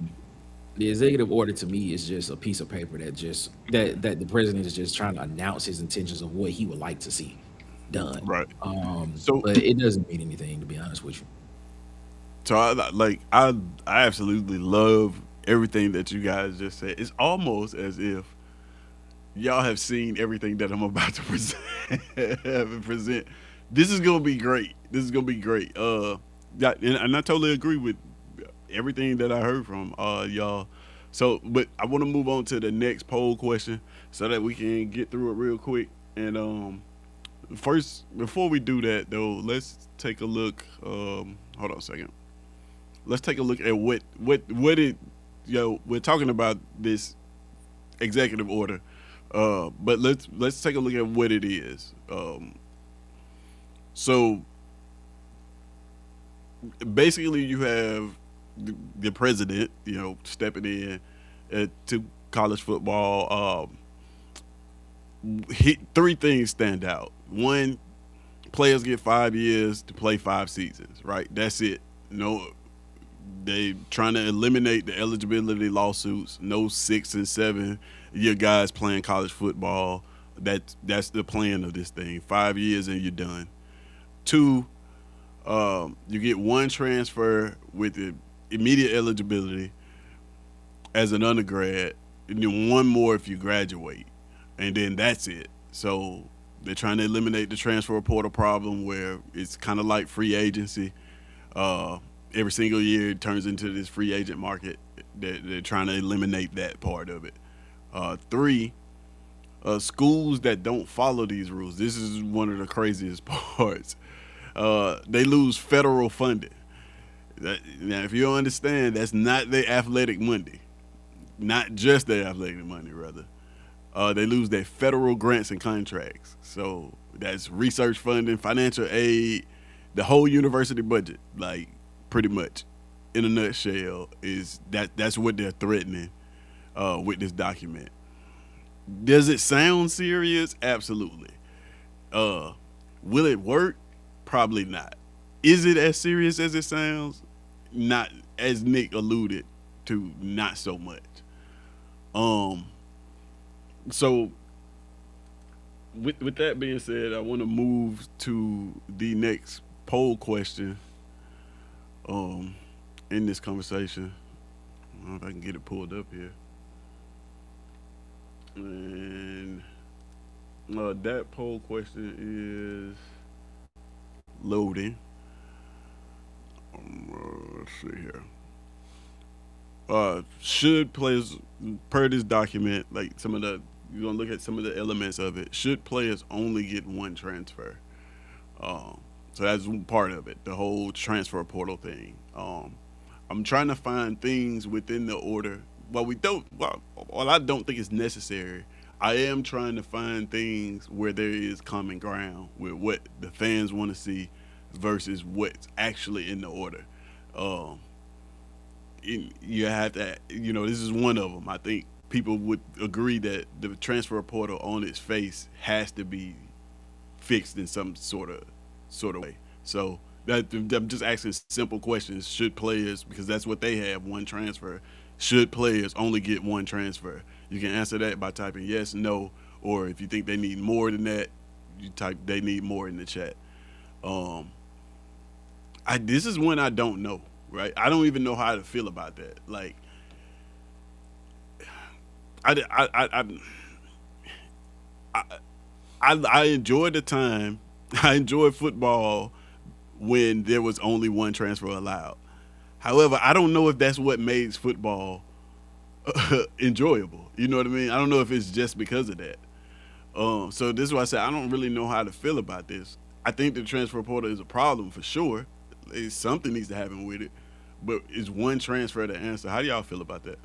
the executive order to me is just a piece of paper that the president is just trying to announce his intentions of what he would like to see. done. Right. So But it doesn't mean anything, to be honest with you. So I absolutely love everything that you guys just said. It's almost as if y'all have seen everything that I'm about to present. This is gonna be great. This is gonna be great. And I totally agree with everything that I heard from y'all. So, but I want to move on to the next poll question so that we can get through it real quick. And first, before we do that though, let's take a look. Hold on a second. Let's take a look at what it we're talking about this executive order, but let's take a look at what it is. So basically, you have the president, stepping in to college football. Three things stand out. One, players get 5 years to play 5 seasons. Right, that's it. No, they trying to eliminate the eligibility lawsuits. No 6 and 7 year guys playing college football. That's the plan of this thing. 5 years and you're done. Two, you get one transfer with the immediate eligibility as an undergrad, and then one more if you graduate, and then that's it. So they're trying to eliminate the transfer portal problem where it's kind of like free agency. Every single year it turns into this free agent market. They're trying to eliminate that part of it. Three, schools that don't follow these rules. This is one of the craziest parts. They lose federal funding. Now, if you don't understand, that's not their athletic money. Not just their athletic money, rather. They lose their federal grants and contracts. So that's research funding, financial aid, the whole university budget, like pretty much, in a nutshell, is that's what they're threatening with this document. Does it sound serious? Absolutely. Will it work? Probably not. Is it as serious as it sounds? Not, as Nick alluded to, not so much. So with that being said, I want to move to the next poll question in this conversation. I don't know if I can get it pulled up here. And that poll question is loading. Let's see here. Should players, per this document, like you're gonna look at some of the elements of it. Should players only get one transfer? So that's part of it, the whole transfer portal thing. I'm trying to find things within the order. While I don't think it's necessary, I am trying to find things where there is common ground with what the fans want to see versus what's actually in the order. You have to, this is one of them. I think people would agree that the transfer portal on its face has to be fixed in some sort of way. So I'm just asking simple questions. Should players, because that's what they have, one transfer, should players only get one transfer? You can answer that by typing yes, no, or if you think they need more than that, you type they need more in the chat. This is one I don't know, right? I don't even know how to feel about that. Like, I enjoyed the time. I enjoyed football when there was only one transfer allowed. However, I don't know if that's what makes football enjoyable. You know what I mean? I don't know if it's just because of that. So this is why I say I don't really know how to feel about this. I think the transfer portal is a problem for sure. Something needs to happen with it. But is one transfer the answer? How do y'all feel about that?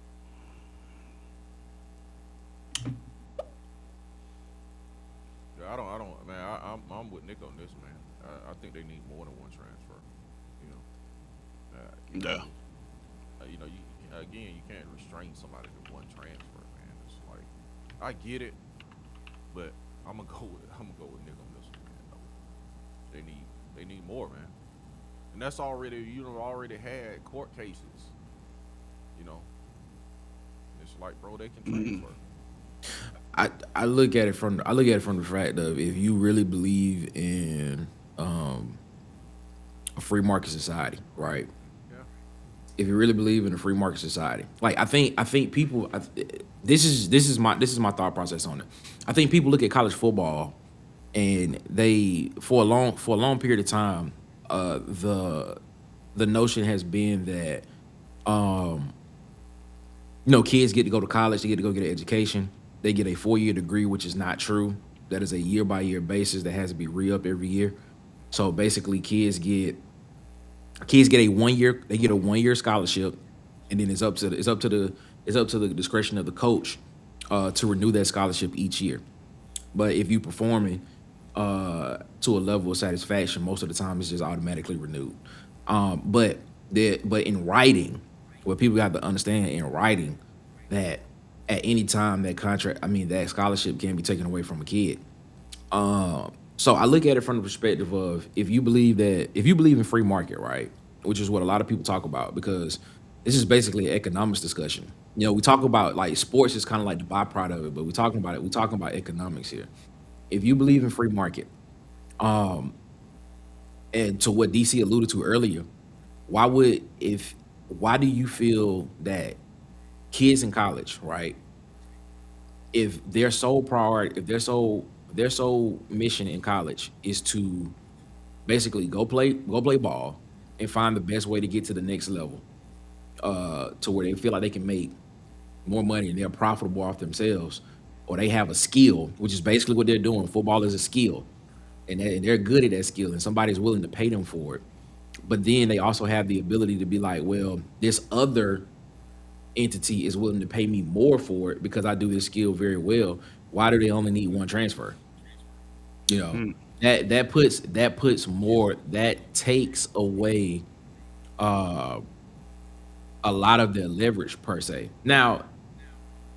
Yeah, I don't, man. I'm with Nick on this, man. I think they need more than one transfer. You know, Yeah. You can't restrain somebody to one transfer, man. It's like, I get it, but I'm gonna go with Nick on this one, man. No. They need more, man. And that's already had court cases. It's like, bro, they can transfer. I look at it from the fact of if you really believe in a free market society, right? Yeah. If you really believe in a free market society, like I think people, this is my thought process on it. I think people look at college football and they for a long period of time, the notion has been that kids get to go to college, they get to go get an education, they get a 4 year degree, which is not true. That is a year by year basis that has to be re-up every year. So basically, kids get a 1 year, they get a 1 year scholarship, and then it's up to the discretion of the coach to renew that scholarship each year. But if you performing to a level of satisfaction, most of the time it's just automatically renewed. But in writing, what people have to understand in writing that at any time that scholarship can be taken away from a kid. So I look at it from the perspective of if you believe in free market, right, which is what a lot of people talk about because this is basically an economics discussion. We talk about like sports is kind of like the byproduct of it, but we're talking about economics here. If you believe in free market, and to what DC alluded to earlier, why do you feel that kids in college, right, if their sole priority, if their sole mission in college is to basically go play ball and find the best way to get to the next level, to where they feel like they can make more money and they're profitable off themselves, or they have a skill, which is basically what they're doing. Football is a skill, and they're good at that skill, and somebody's willing to pay them for it. But then they also have the ability to be like, well, this other entity is willing to pay me more for it because I do this skill very well. Why do they only need one transfer? You know, Mm. that takes away uh, a lot of their leverage per se. Now,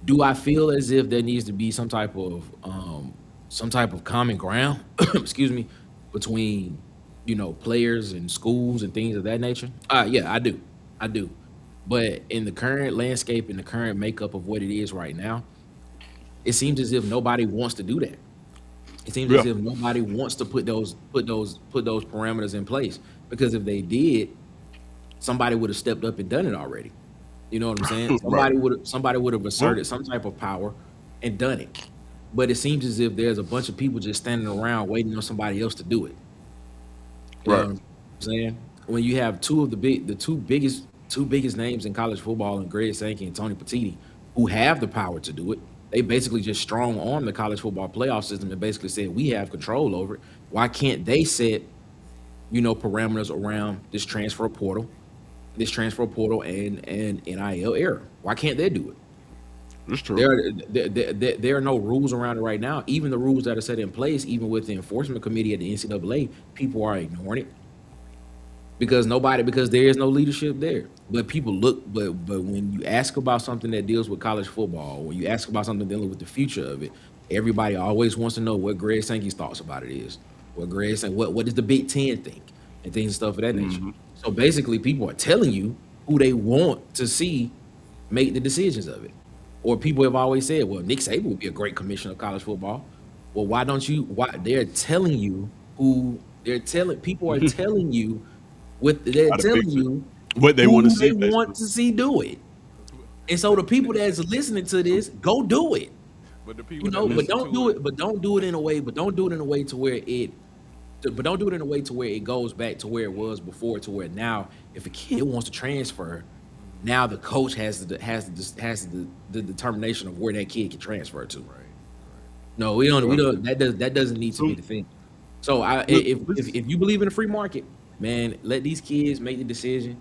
do I feel as if there needs to be some type of common ground, excuse me, between players and schools and things of that nature? Yeah, I do. But in the current landscape, in the current makeup of what it is right now, it seems as if nobody wants to do that. It seems Yeah. as if nobody wants to put those parameters in place because if they did, somebody would have stepped up and done it already. You know what I'm saying? Right. Somebody would have Well, asserted some type of power and done it. But it seems as if there's a bunch of people just standing around waiting on somebody else to do it. You know right. what I'm saying? When you have the two biggest names in college football, and Greg Sankey and Tony Petitti, who have the power to do it, they basically just strong arm the college football playoff system and basically said we have control over it. Why can't they set parameters around this transfer portal and NIL era? Why can't they do it? It's true. There are no rules around it right now. Even the rules that are set in place, even with the enforcement committee at the NCAA, people are ignoring it because there is no leadership there. But people but when you ask about something that deals with college football, when you ask about something dealing with the future of it, everybody always wants to know what Greg Sankey's thoughts about it is. What does the Big Ten think and things and stuff of that nature. Hmm. So basically, people are telling you who they want to see make the decisions of it. Or people have always said, well, Nick Saban would be a great commissioner of college football. Well, why don't you? Why they're telling you who they're telling people are telling you they're How to telling fix it. you What they want to who see, they want basically. to see do it. And so the people that's listening to this, go do it. But the people that But listen don't to do it, it. But don't do it in a way. But don't do it in a way to where it. But don't do it in a way to where it goes back to where it was before. To where now, if a kid wants to transfer, now the coach has the determination of where that kid can transfer to. right? No, we don't. We Well, don't. That doesn't need to be so the thing. So look, this, if you believe in the free market, man, let these kids make the decision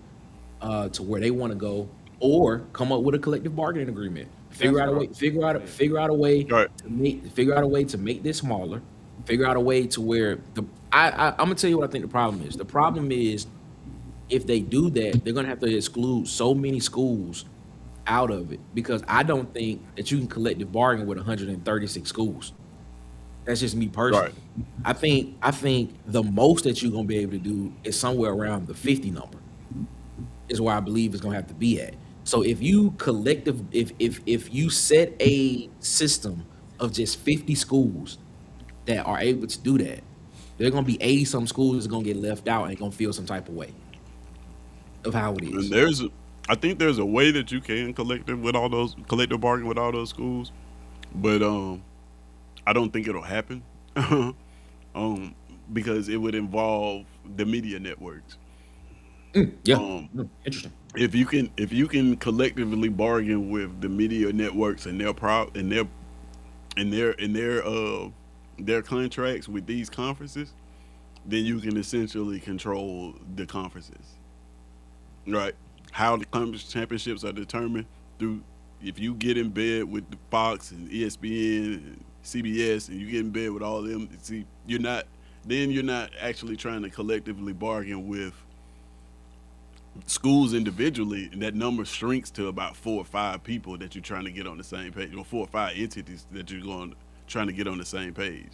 to where they want to go, or come up with a collective bargaining agreement. That's what I'm saying. Figure out a way right. to make this smaller. Figure out a way to where I'm gonna tell you what I think the problem is. The problem is if they do that, they're gonna have to exclude so many schools out of it because I don't think that you can collective bargain with 136 schools. That's just me Right. personally. I think the most that you're gonna be able to do is somewhere around the 50 number is where I believe it's gonna have to be at. So if you set a system of just 50 schools that are able to do that, there are gonna be 80 some schools that's gonna get left out and gonna feel some type of way of how it And is. I think there's a way that you can collective bargain with all those schools, but I don't think it'll happen. um, because it would involve the media networks. Yeah. Um, Interesting. if you can collectively bargain with the media networks and their contracts with these conferences, then you can essentially control the conferences, right? How the conference championships are determined through if you get in bed with the Fox and ESPN and CBS and you get in bed with all of them, see you're not actually trying to collectively bargain with schools individually, and that number shrinks to about 4 or 5 people that you're trying to get on the same page, or 4 or 5 entities that you're going trying to get on the same page,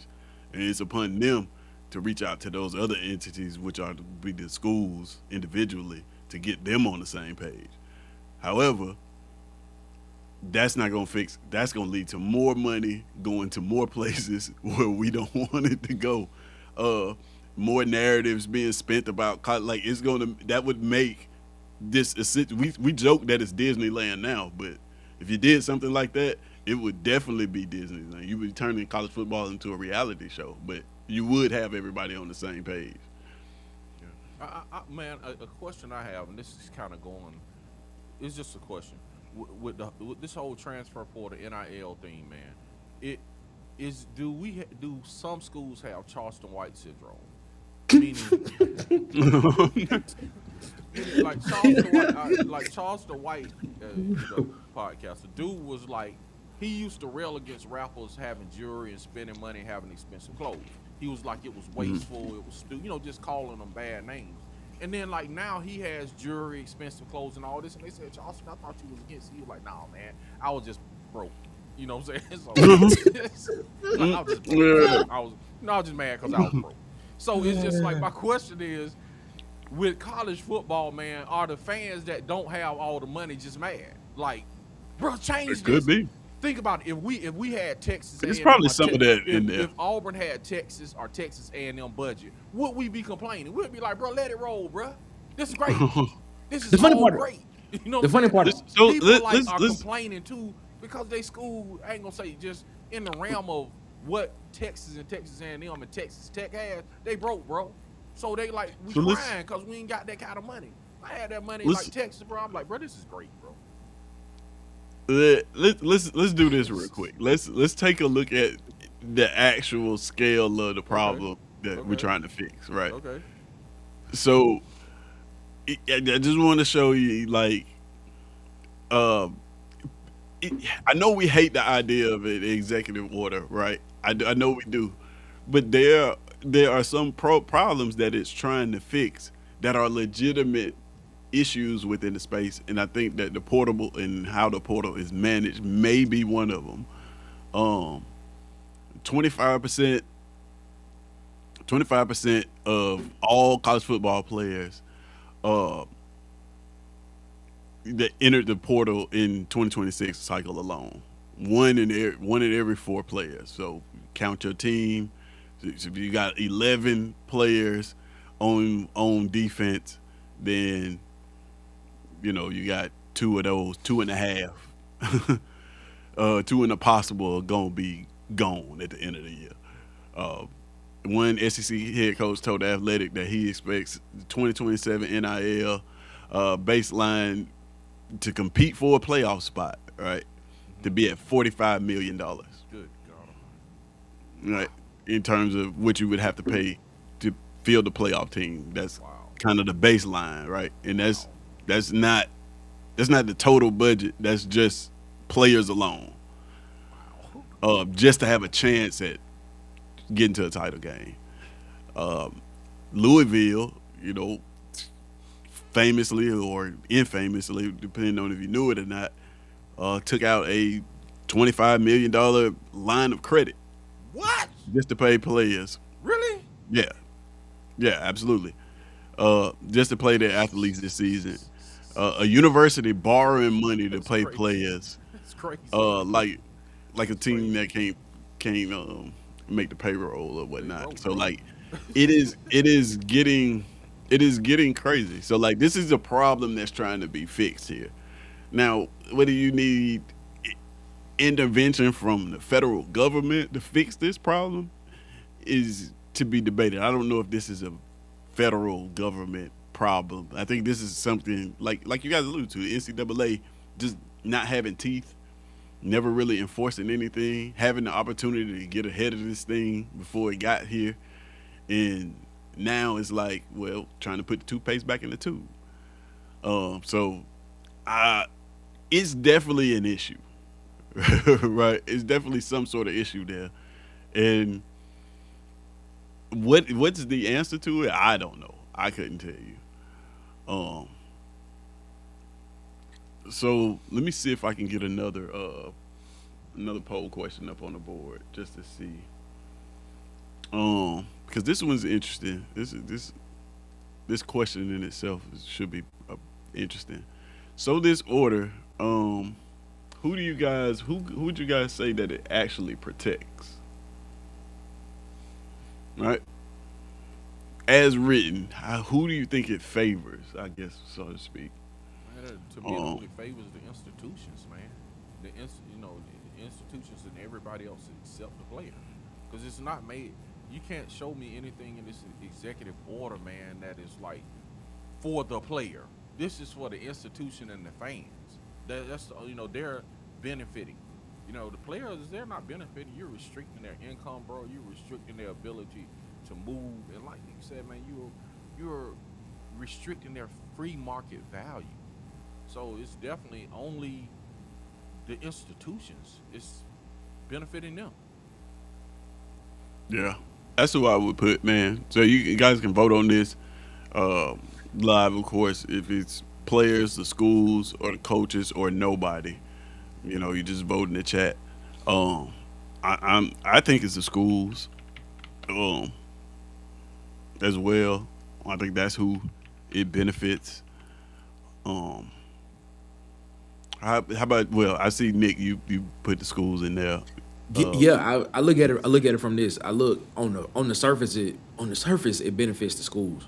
and it's upon them to reach out to those other entities, which are to be the schools individually, to get them on the same page. However, that's not going to fix. That's going to lead to more money going to more places where we don't want it to go. Uh, More narratives being spent about like it's going to that would make this. We joke that it's Disneyland now, but if you did something like that, it would definitely be Disneyland. You would be turning college football into a reality show, but you would have everybody on the same page. Man, a question I have, and this is kind of going, it's just a question with this whole transfer portal NIL thing, man. It is do some schools have Charleston White syndrome? Meaning, like Charleston White, the podcast. The dude was like, he used to rail against rappers having jewelry and spending money having expensive clothes. He was like, it was wasteful, it was stupid, just calling them bad names. And then like now he has jewelry, expensive clothes, and all this. And they said, Charleston, I thought you was against it. He was like, nah, man, I was just broke. You know what I'm saying? So, like, I was just broke. I was just mad because I was broke. So it's just like, my question is, with college football, man, are the fans that don't have all the money just mad? Like, bro, change It could this. be. Think about it. If we had Texas, There's A&M, probably some of that in there. If Auburn had Texas or Texas A&M budget, would we be complaining? We'd be like, bro, let it roll, bro. This is great. This is The funny all part- great. You know, The funny part is, So people let's are complaining too because they school, I ain't gonna say just in the realm of what Texas and Texas A&M and Texas Tech has, they broke, bro. So they like, we So let's- crying because we ain't got that kind of money. I had that money Let's- like Texas, bro. I'm like, bro, this is great, bro. Let's do this real quick. Let's take a look at the actual scale of the problem that we're Okay. trying to fix, right? Okay. So I just want to show you, like, uh, I know we hate the idea of an executive order, right? I know we do, but there are some problems that it's trying to fix that are legitimate issues within the space, and I think that the portable and how the portal is managed may be one of them. 25%, 25% of all college football players uh, that entered the portal in 2026 cycle alone. One in every 4 players. So count your team. So if you got 11 players on defense, then you got 2 of those, 2.5, 2 in the possible are gonna be gone at the end of the year. One SEC head coach told the Athletic that he expects the 2027 NIL baseline to compete for a playoff spot, right, to be at $45 million, Good God. right, in terms of what you would have to pay to field the playoff team. That's Wow. kind of the baseline, right, and that's not the total budget. That's just players alone, just to have a chance at getting to a title game. Louisville, famously or infamously, depending on if you knew it or not, took out a $25 million line of credit What? just to pay players. Really? Yeah, yeah, absolutely. Just to play their athletes this season. A university borrowing money to That's pay crazy. players. That's crazy. Like a team that can't can't make the payroll or They whatnot. broke, So bro. like, it is getting crazy. So like, this is a problem that's trying to be fixed here. Now, whether you need intervention from the federal government to fix this problem is to be debated. I don't know if this is a federal government problem. I think this is something like you guys alluded to, the NCAA just not having teeth, never really enforcing anything, having the opportunity to get ahead of this thing before it got here, and now it's like, well, trying to put the toothpaste back in the tube. So, I it's definitely an issue, right? It's definitely some sort of issue there, and what's the answer to it? I don't know. I couldn't tell you. Um, so let me see if I can get another poll question up on the board just to see. Because this one's interesting. This question in itself should be interesting. So this order, who would you guys say that it actually protects? Right? As written, who do you think it favors? I guess, so to speak. Man, to me, it Um, only favors the institutions, man. The institutions and everybody else except the player, because it's not made. You can't show me anything in this executive order, man, that is like for the player. This is for the institution and the fans. That's they're benefiting. The players, they're not benefiting. You're restricting their income, bro. You're restricting their ability to move, and like you said, man, you're restricting their free market value. So it's definitely only the institutions. It's benefiting them. yeah, that's who I would put, man. So you guys can vote on this uh, live, of course. If it's players, the schools, or the coaches, or nobody, you just vote in the chat. Um, I think it's the schools um, as well. I think that's who it benefits. Um, how about, well, I see Nick. You put the schools in there. Uh, Yeah, I look at it. I look at it from this. I look on the surface. It benefits the schools.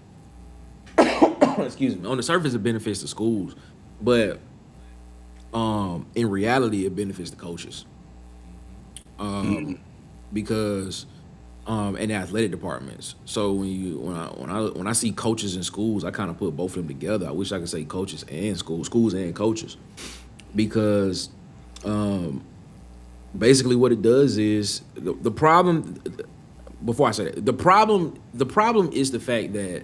Excuse me. On the surface, it benefits the schools, but in reality, it benefits the coaches. mm, Because and the athletic departments. So when I see coaches in schools, I kind of put both of them together. I wish I could say coaches and schools and coaches, because basically what it does is the problem. Before I say that, the problem is the fact that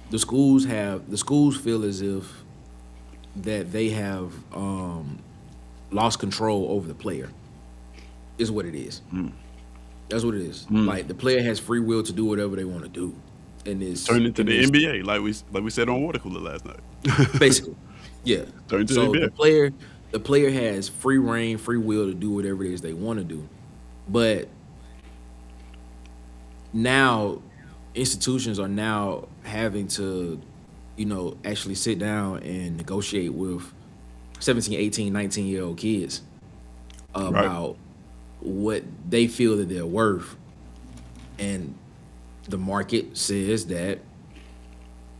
the schools feel as if that they have lost control over the player. Is what it is. That's what it is. mm. Like the player has free will to do whatever they want to do, and Turn into and the this NBA, like we said on Water Cooler last night. basically, yeah. Turn into the So NBA. the player has free reign, free will to do whatever it is they want to do, but now institutions are now having to, actually sit down and negotiate with 17, 18, 19-year-old kids Right. about what they feel that they're worth, and the market says that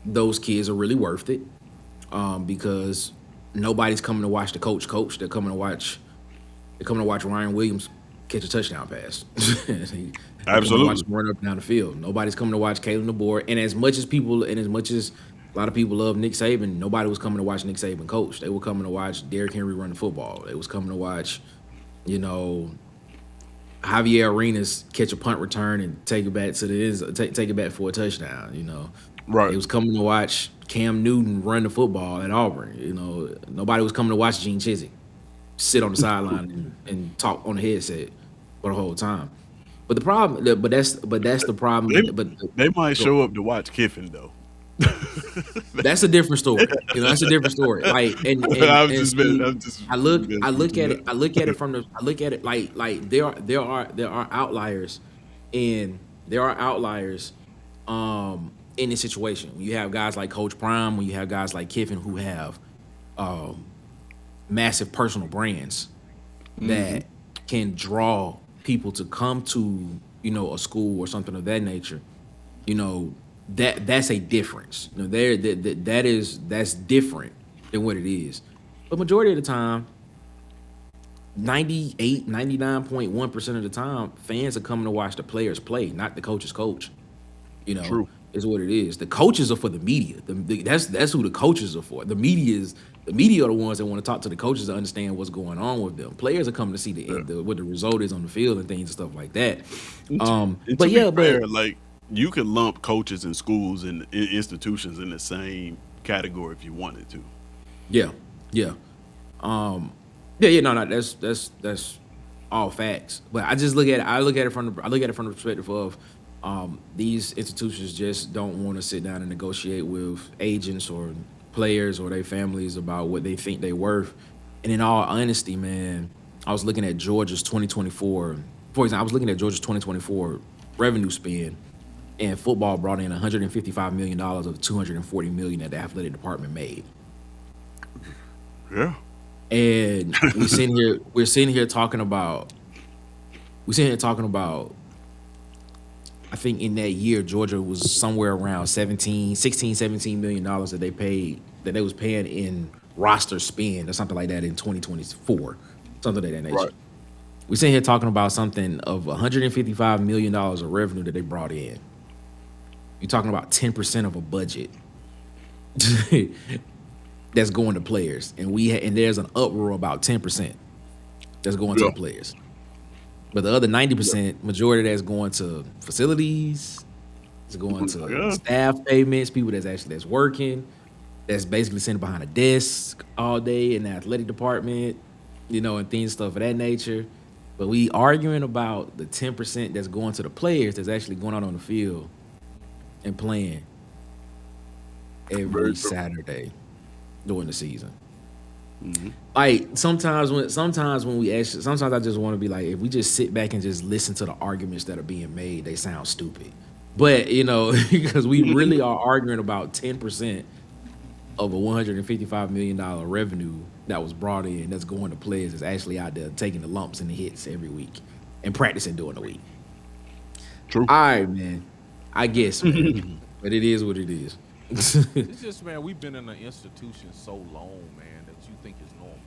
those kids are really worth it, because nobody's coming to watch the coach. They're coming to watch Ryan Williams catch a touchdown pass. They're coming to watch Absolutely. him run up and down the field. Nobody's coming to watch Kalen DeBoer. And as much as a lot of people love Nick Saban, nobody was coming to watch Nick Saban coach. They were coming to watch Derrick Henry run the football. They was coming to watch, you know, Javier Arenas catch a punt return and take it back to the end, take it back for a touchdown. Right. They was coming to watch Cam Newton run the football at Auburn. Nobody was coming to watch Gene Chizik sit on the sideline and talk on the headset for the whole time. But the problem, but that's the problem. They But they might show up to watch Kiffin though. that's a different story. That's a different story. Like I'm and just been, see, I'm just I look at yeah. it. I look at it like there are outliers, and there are outliers in this situation. When you have guys like Coach Prime, when you have guys like Kiffin who have massive personal brands that can draw people to come to, a school or something of that nature, you know, that's a difference. That's different than what it is. But majority of the time, 99.1% of the time, fans are coming to watch the players play, not the coach's coach. True. Is what it is. The coaches are for the media. That's who the coaches are for. The media are the ones that want to talk to the coaches to understand what's going on with them. Players are coming to see what the result is on the field and things and stuff like that. Like you could lump coaches and schools and institutions in the same category if you wanted to. Yeah, yeah, no, that's all facts. But I just look at it from the perspective of these institutions just don't want to sit down and negotiate with agents or players or their families about what they think they're worth. And in all honesty, man, I was looking at Georgia's 2024. For example, I was looking at Georgia's 2024 revenue spend, and football brought in $155 million of the $240 million that the athletic department made. Yeah. And we're sitting here talking about. I think in that year, Georgia was somewhere around $17 million that they was paying in roster spend or something like that in 2024, something of that nature. Right. We're sitting here talking about something of $155 million of revenue that they brought in. You're talking about 10% of a budget that's going to players, and there's an uproar about 10% that's going to the players. But the other 90%, majority of that's going to facilities, it's going to staff payments, people that's working, that's basically sitting behind a desk all day in the athletic department, and things, stuff of that nature. But we arguing about the 10% that's going to the players that's actually going out on the field and playing every Saturday during the season. Mm-hmm. Like sometimes I just want to be like, if we just sit back and just listen to the arguments that are being made, they sound stupid. But because we really are arguing about 10% of a $155 million revenue that was brought in, that's going to players, that's actually out there taking the lumps and the hits every week and practicing during the week. True. All right, man. I guess, man. But it is what it is. It's just, man, we've been in an institution so long, man, that you think is normal.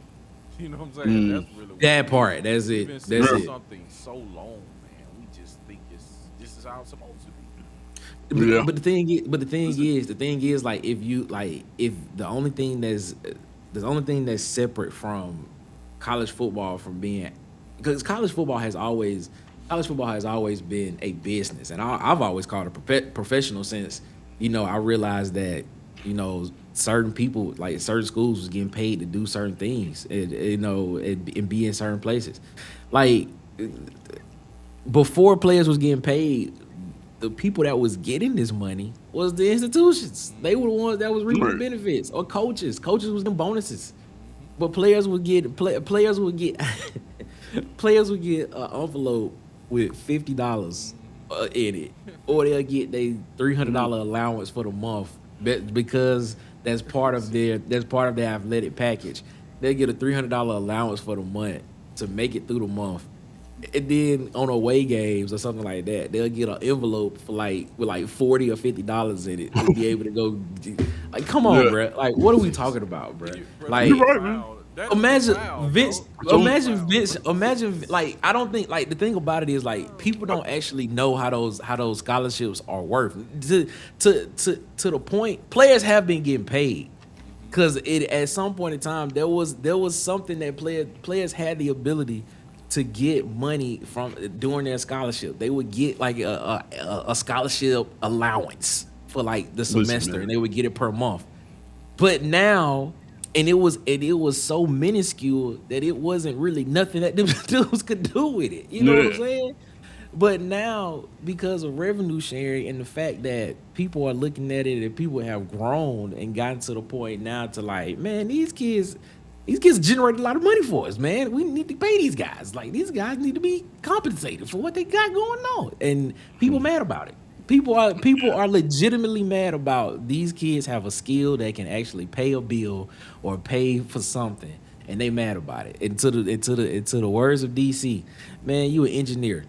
You know what I'm saying? That's really that part. That's it. We've That's been it. Something so long, man. We just think this is how it's supposed to be. But the thing is, like, if the only thing that's separate from college football from being, because college football has always been a business, and I've always called it professional since I realized that certain people, like certain schools, was getting paid to do certain things, and be in certain places. Like before players was getting paid, the people that was getting this money was the institutions. They were the ones that was reaping the benefits, or coaches. Coaches was the bonuses, but players would get players would get an envelope with $50 in it, or they'll get their $300 allowance for the month because that's part of their athletic package. They'll get a $300 allowance for the month to make it through the month. And then on away games or something like that, they'll get an envelope with like $40 or $50 in it to be able to go. Like, come on, bro. Like, what are we talking about, bro? Like, imagine Vince. Like, I don't think, like, the thing about it is, like, people don't actually know how those scholarships are worth. To the point, players have been getting paid. Because at some point in time, there was something that players had the ability to get money from during their scholarship. They would get like a scholarship allowance for like the semester, and they would get it per month. But now, and it was so minuscule that it wasn't really nothing that them dudes could do with it. You know what I'm saying? But now, because of revenue sharing and the fact that people are looking at it and people have grown and gotten to the point now to like, man, these kids generate a lot of money for us, man. We need to pay these guys. Like, these guys need to be compensated for what they got going on. And people mad about it. People are legitimately mad about these kids have a skill that can actually pay a bill or pay for something, and they mad about it. Into the words of DC, man, you an engineer.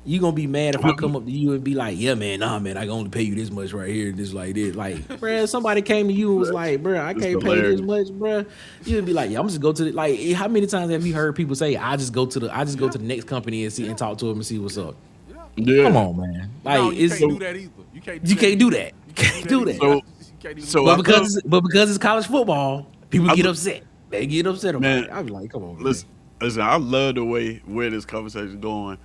You gonna be mad if I come up to you and be like, yeah, man, nah, man, I can only pay you this much right here, this like this. Like, bruh, somebody came to you and was like, bruh, I It's can't pay this hilarious. much, bruh. You'd be like, yeah, I'm just go to the like. How many times have you heard people say, I just go to the next company and see and talk to them and see what's up? Yeah. Yeah. Come on, man. Like, No, you it's can't do that either. You can't. you can't do either. that. You Can't do that. either. So- You can't even so do But that. because it's college football, people I get look- upset. They get upset about Man, it. I'm like, come on, man. Listen, I love the way where this conversation is going.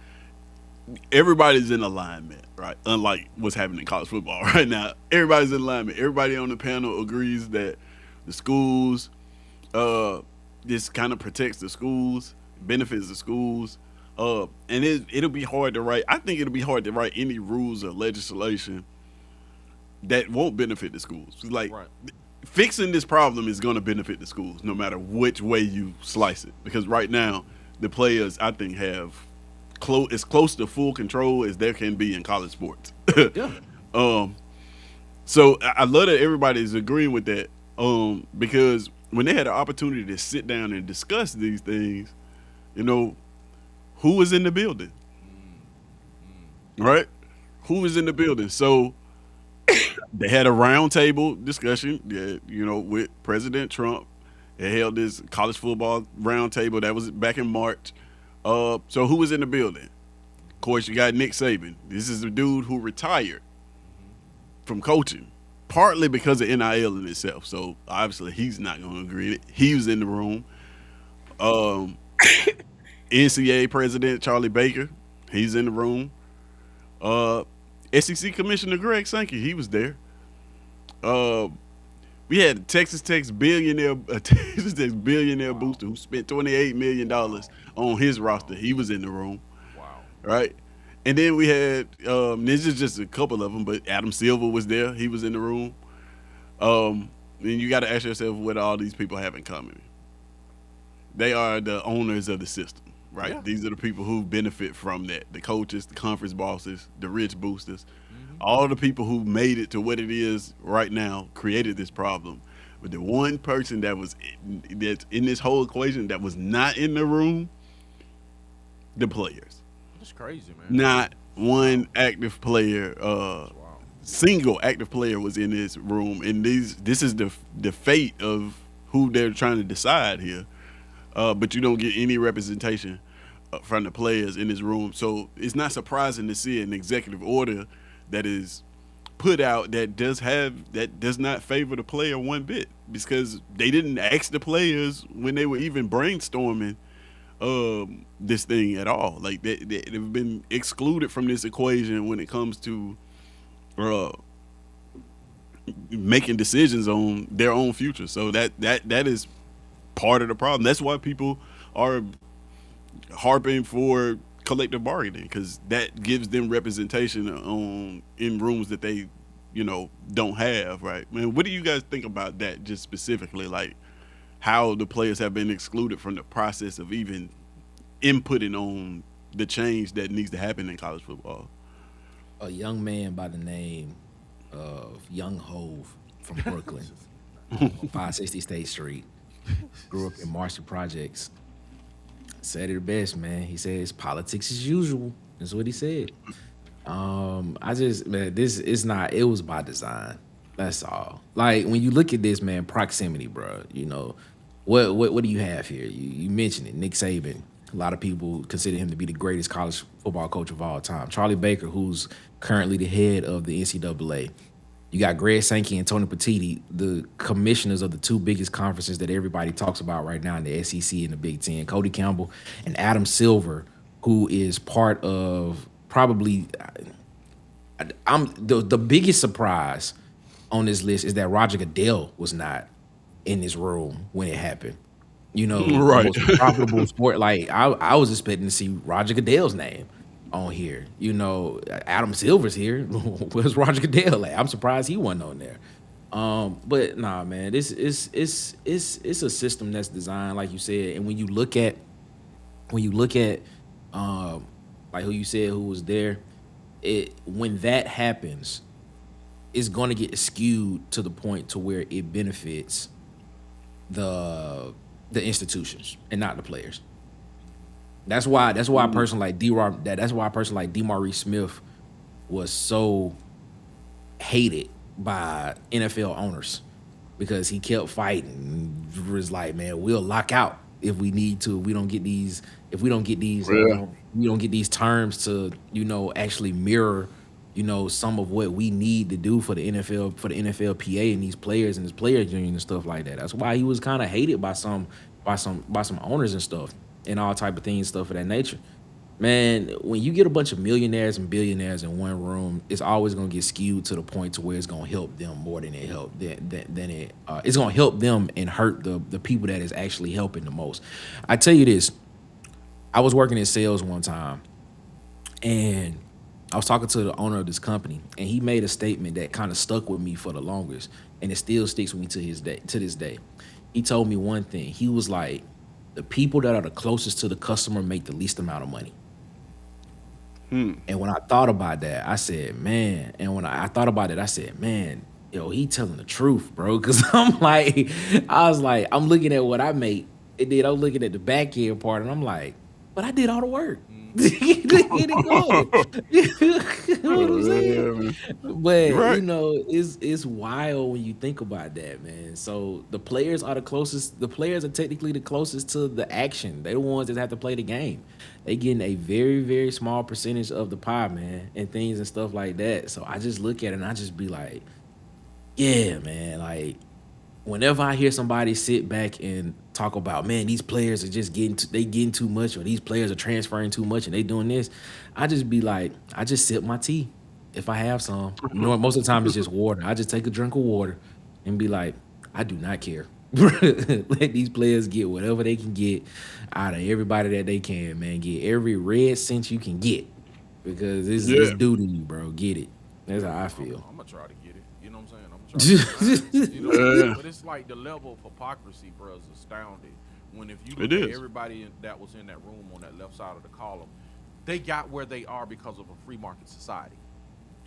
Everybody's in alignment, right? Unlike what's happening in college football right now. Everybody's in alignment. Everybody on the panel agrees that the schools, this kind of protects the schools, benefits the schools. And it'll be hard to write. I think it'll be hard to write any rules or legislation that won't benefit the schools. Like, Right. fixing this problem is going to benefit the schools no matter which way you slice it. Because right now, the players, I think, have as close to full control as there can be in college sports. Yeah. So I love that everybody's agreeing with that. Because when they had the opportunity to sit down and discuss these things, you know, who was in the building? Right? Who was in the building? So they had a roundtable discussion, with President Trump. They held this college football roundtable that was back in March. So who was in the building? Of course, you got Nick Saban. This is the dude who retired from coaching, partly because of NIL in itself. So obviously he's not going to agree. He was in the room. NCAA President Charlie Baker, he's in the room. SEC Commissioner Greg Sankey, he was there. We had a Texas Tech billionaire booster who spent $28 million on his roster. He was in the room, Wow. right? And then we had this is just a couple of them, but Adam Silver was there. He was in the room. And you got to ask yourself what all these people have in common. They are the owners of the system, right? Yeah. These are the people who benefit from that. The coaches, the conference bosses, the rich boosters. All the people who made it to what it is right now created this problem. But the one person that's in this whole equation that was not in the room, the players. That's crazy, man. Not one active player, Wow. single active player was in this room. And this is the fate of who they're trying to decide here. But you don't get any representation from the players in this room. So it's not surprising to see an executive order that is put out that does not favor the player one bit, because they didn't ask the players when they were even brainstorming this thing at all. Like they've been excluded from this equation when it comes to making decisions on their own future. So that is part of the problem. That's why people are harping for collective bargaining, because that gives them representation in rooms that they don't have, right? Man, what do you guys think about that, just specifically, like how the players have been excluded from the process of even inputting on the change that needs to happen in college football? A young man by the name of Young Hove from Brooklyn on 560 State Street, grew up in Marshall Projects, said it best, man. He says politics as usual. That's what he said. It was by design. That's all. Like, when you look at this, man, proximity, bro. What do you have here? You mentioned it, Nick Saban. A lot of people consider him to be the greatest college football coach of all time. Charlie Baker, who's currently the head of the NCAA. You got Greg Sankey and Tony Petitti, the commissioners of the two biggest conferences that everybody talks about right now in the SEC and the Big Ten. Cody Campbell and Adam Silver, who is part of probably the biggest surprise on this list is that Roger Goodell was not in this room when it happened. Right. The most profitable sport. Like I was expecting to see Roger Goodell's name on here. Adam Silver's here. Where's Roger Goodell at? I'm surprised he wasn't on there. But nah, man, this is it's a system that's designed, like you said. And when you look at like who you said who was there, when that happens, it's going to get skewed to the point to where it benefits the the institutions and not the players. That's why a person like that's why a person like DeMaurice Smith was so hated by NFL owners because he kept fighting. Was like, man, we'll lock out if we need to. We don't get these. If we don't get these, Yeah. we don't get these terms to, actually mirror, some of what we need to do for the NFL, for the NFLPA and these players and this players union and stuff like that. That's why he was kind of hated by some owners and stuff and all type of things, stuff of that nature. Man, when you get a bunch of millionaires and billionaires in one room, it's always gonna get skewed to the point to where it's gonna help them more than it help than it. It's gonna help them and hurt the people that is actually helping the most. I tell you this, I was working in sales one time, and I was talking to the owner of this company, and he made a statement that kind of stuck with me for the longest, and it still sticks with me to this day. He told me one thing. He was like, "The people that are the closest to the customer make the least amount of money." And when I thought about that, I said, man. And when I thought about it, I said, man, yo, he telling the truth, bro. Because I was like, I'm looking at what I make, and then I'm looking at the back end part, and I'm like, but I did all the work. You know what I'm saying? Man. But Right. it's wild when you think about that, man. So the players are the closest. The players are technically the closest to the action. They're the ones that have to play the game. They getting a very, very small percentage of the pie, man, and things and stuff like that. So I just look at it and I just be like, yeah, man. Like whenever I hear somebody sit back and talk about, man, these players are just getting too much, or these players are transferring too much and they doing this, I just be like, I just sip my tea if I have some. Most of the time it's just water. I just take a drink of water and be like, I do not care. Let these players get whatever they can get out of everybody that they can, man. Get every red cent you can get because it's Yeah. due to you, bro. Get it. That's how I feel. I'm gonna try to get it. You know what I'm saying? I'm gonna try to get it. Yeah. But it's like the level of hypocrisy, bro, is astounding. When if you It look at is. everybody that was in that room on that left side of the column, they got where they are because of a free market society.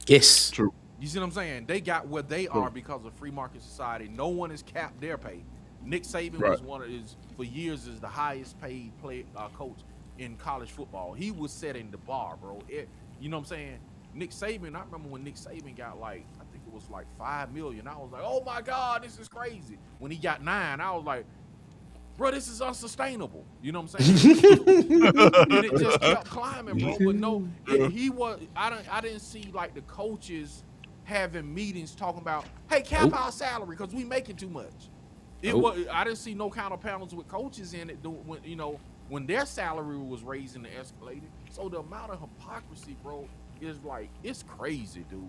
Yes. True. You see what I'm saying? They got where they are because of free market society. No one has capped their pay. Nick Saban was one of his for years is the highest paid coach in college football. He was setting the bar, bro. You know what I'm saying? Nick Saban. I remember when Nick Saban got like I think it was like $5 million. I was like, oh my God, this is crazy. When he got $9 million, I was like, bro, this is unsustainable. You know what I'm saying? And it just kept climbing, bro. But no, he was. I didn't see like the coaches having meetings talking about, hey, cap our salary because we making too much. I didn't see no counter panels with coaches in it when their salary was raised and escalated. So the amount of hypocrisy, bro, is like it's crazy, dude.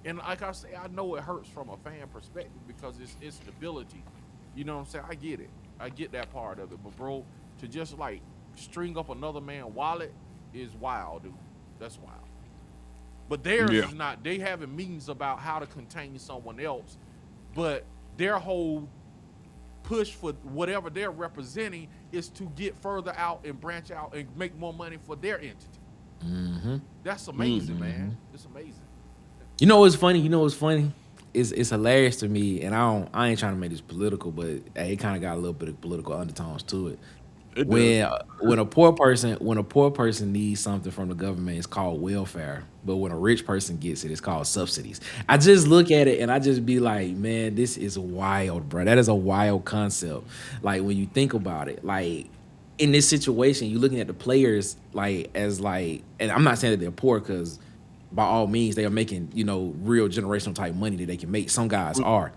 And like I say, I know it hurts from a fan perspective because it's stability. You know what I'm saying? I get it. I get that part of it. But bro, to just like string up another man's wallet is wild, dude. That's wild. But theirs is not. They having meetings about how to contain someone else, but their whole push for whatever they're representing is to get further out and branch out and make more money for their entity. That's amazing, man. It's amazing. You know what's funny? It's hilarious to me, and I ain't trying to make this political, but it kind of got a little bit of political undertones to it. When a poor person needs something from the government, it's called welfare. But when a rich person gets it, it's called subsidies. I just look at it and I just be like, man, this is wild, bro. That is a wild concept. Like when you think about it, like in this situation, you're looking at the players and I'm not saying that they're poor because by all means they are making real generational type money that they can make. Some guys are.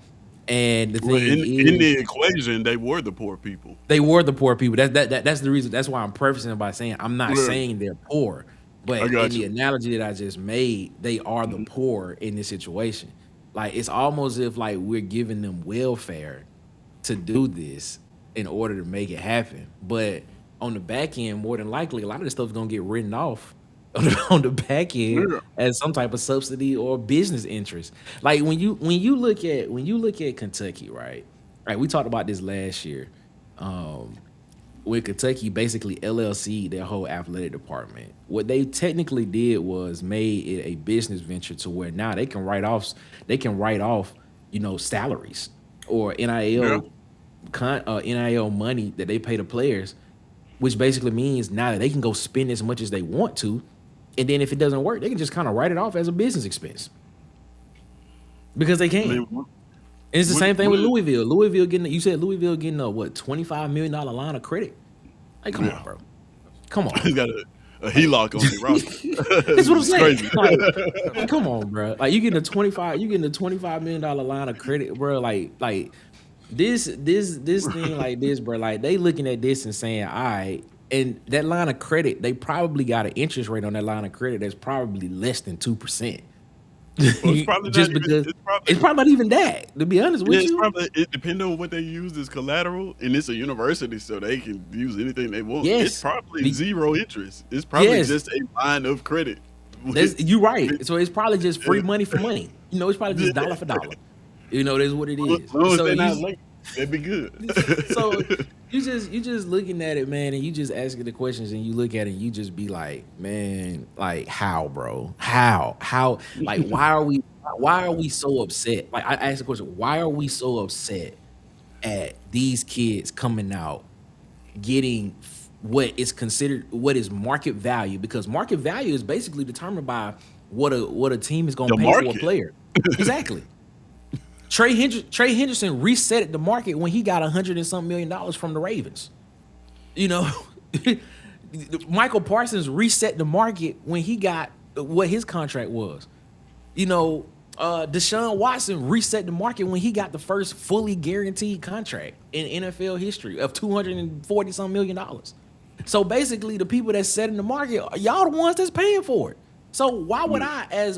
And the thing in the equation, they were the poor people. They were the poor people. That's the reason. That's why I'm prefacing it by saying I'm not saying they're poor, but in the analogy that I just made, they are the poor in this situation. Like it's almost as if like we're giving them welfare to do this in order to make it happen. But on the back end, more than likely, a lot of this stuff is gonna get written off on the back end as some type of subsidy or business interest. Like when you look at Kentucky, right? Right, we talked about this last year. When Kentucky basically LLC their whole athletic department. What they technically did was made it a business venture to where now they can write off, salaries or NIL NIL money that they pay the players, which basically means now that they can go spend as much as they want to, and then if it doesn't work, they can just kind of write it off as a business expense because they can. Man, And it's the what, same thing what with is, Louisville. Louisville getting you said Louisville getting a what $25 million line of credit. Like, come yeah. on, bro. Come on. He's got a HELOC on the roster. That's what I'm It's saying. crazy. Like, come on, bro. Like you getting a $25 million line of credit, bro. Like this thing like this, bro. Like they looking at this and saying, all right, and that line of credit, they probably got an interest rate on that line of credit that's probably less than 2%. Well, it's probably not Just even. because It's it's probably probably not even that, to be honest yeah. with It's you. probably it depends on what they use as collateral, and it's a university, so they can use anything they want. It's Yes. probably Be- zero interest. It's probably yes. just a line of credit. You right. So it's probably just free money for money. You know, it's probably just dollar for dollar. You know, that's what it is. As long as So they're you, not late, they'd be good. so you just looking at it, man, and you just asking the questions, and you look at it, and you just be like, man, like how, bro, how, like why are we so upset? Like I asked the question, why are we so upset at these kids coming out getting what is market value? Because market value is basically determined by what a team is going The to pay for a market. player. Exactly. Trey Henderson reset the market when he got $100 and something million from the Ravens. You know, Michael Parsons reset the market when he got what his contract was. You know, Deshaun Watson reset the market when he got the first fully guaranteed contract in NFL history of $240 some million. So basically, the people that's setting the market, y'all the ones that's paying for it. So why would I, as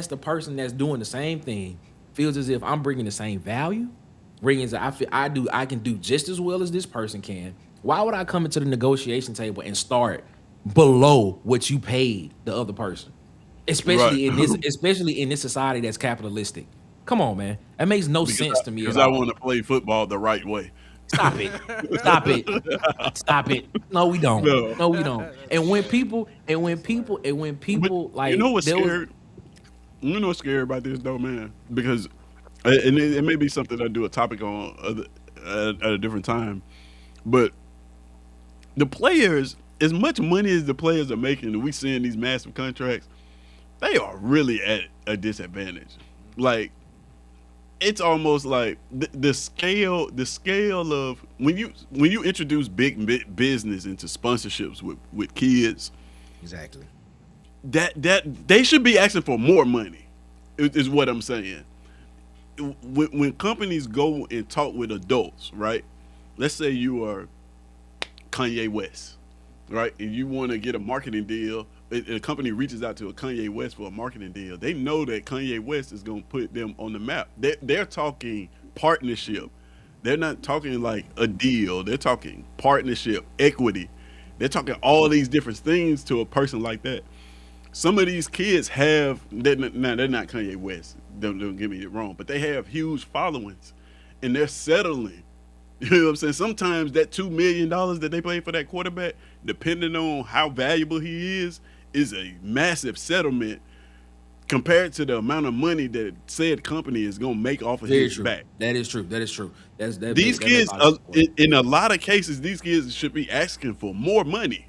the person that's doing the same thing, feels as if I'm bringing the same value, I can do just as well as this person can. Why would I come into the negotiation table and start below what you paid the other person? Especially in this society that's capitalistic. Come on, man. That makes no sense to me Because at I all. want to play football the right way. Stop it. Stop it. Stop it. No, we don't. No. No, we don't. And when people But like you know what's there was- scary? You know what's scary about this though, man? Because and it may be something I do a topic on at a different time, but the players, as much money as the players are making, and we seeing these massive contracts, they are really at a disadvantage. Like it's almost like the scale of when you introduce big business into sponsorships with kids, exactly. that they should be asking for more money is what I'm saying. When companies go and talk with adults, right? Let's say you are Kanye West, right? And you want to get a marketing deal. A company reaches out to a Kanye West for a marketing deal. They know that Kanye West is going to put them on the map. They're talking partnership. They're not talking like a deal. They're talking partnership, equity. They're talking all these different things to a person like that. Some of these kids they're not Kanye West. Don't get me wrong, but they have huge followings, and they're settling. You know what I'm saying? Sometimes that $2 million that they pay for that quarterback, depending on how valuable he is a massive settlement compared to the amount of money that said company is going to make off of his back. That is true. These kids, in a lot of cases, these kids should be asking for more money,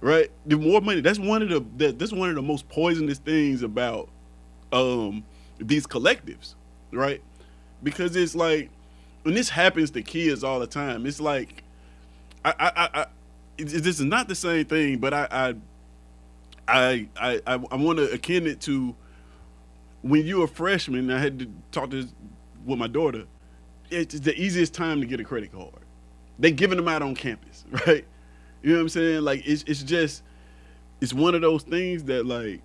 right? The more money. That's one of the most poisonous things about these collectives, right? Because it's like, when this happens to kids all the time, it's like, this is not the same thing, but I want to akin it to when you're a freshman. I had to talk this with my daughter. It's the easiest time to get a credit card. They giving them out on campus, right? You know what I'm saying? Like it's one of those things that like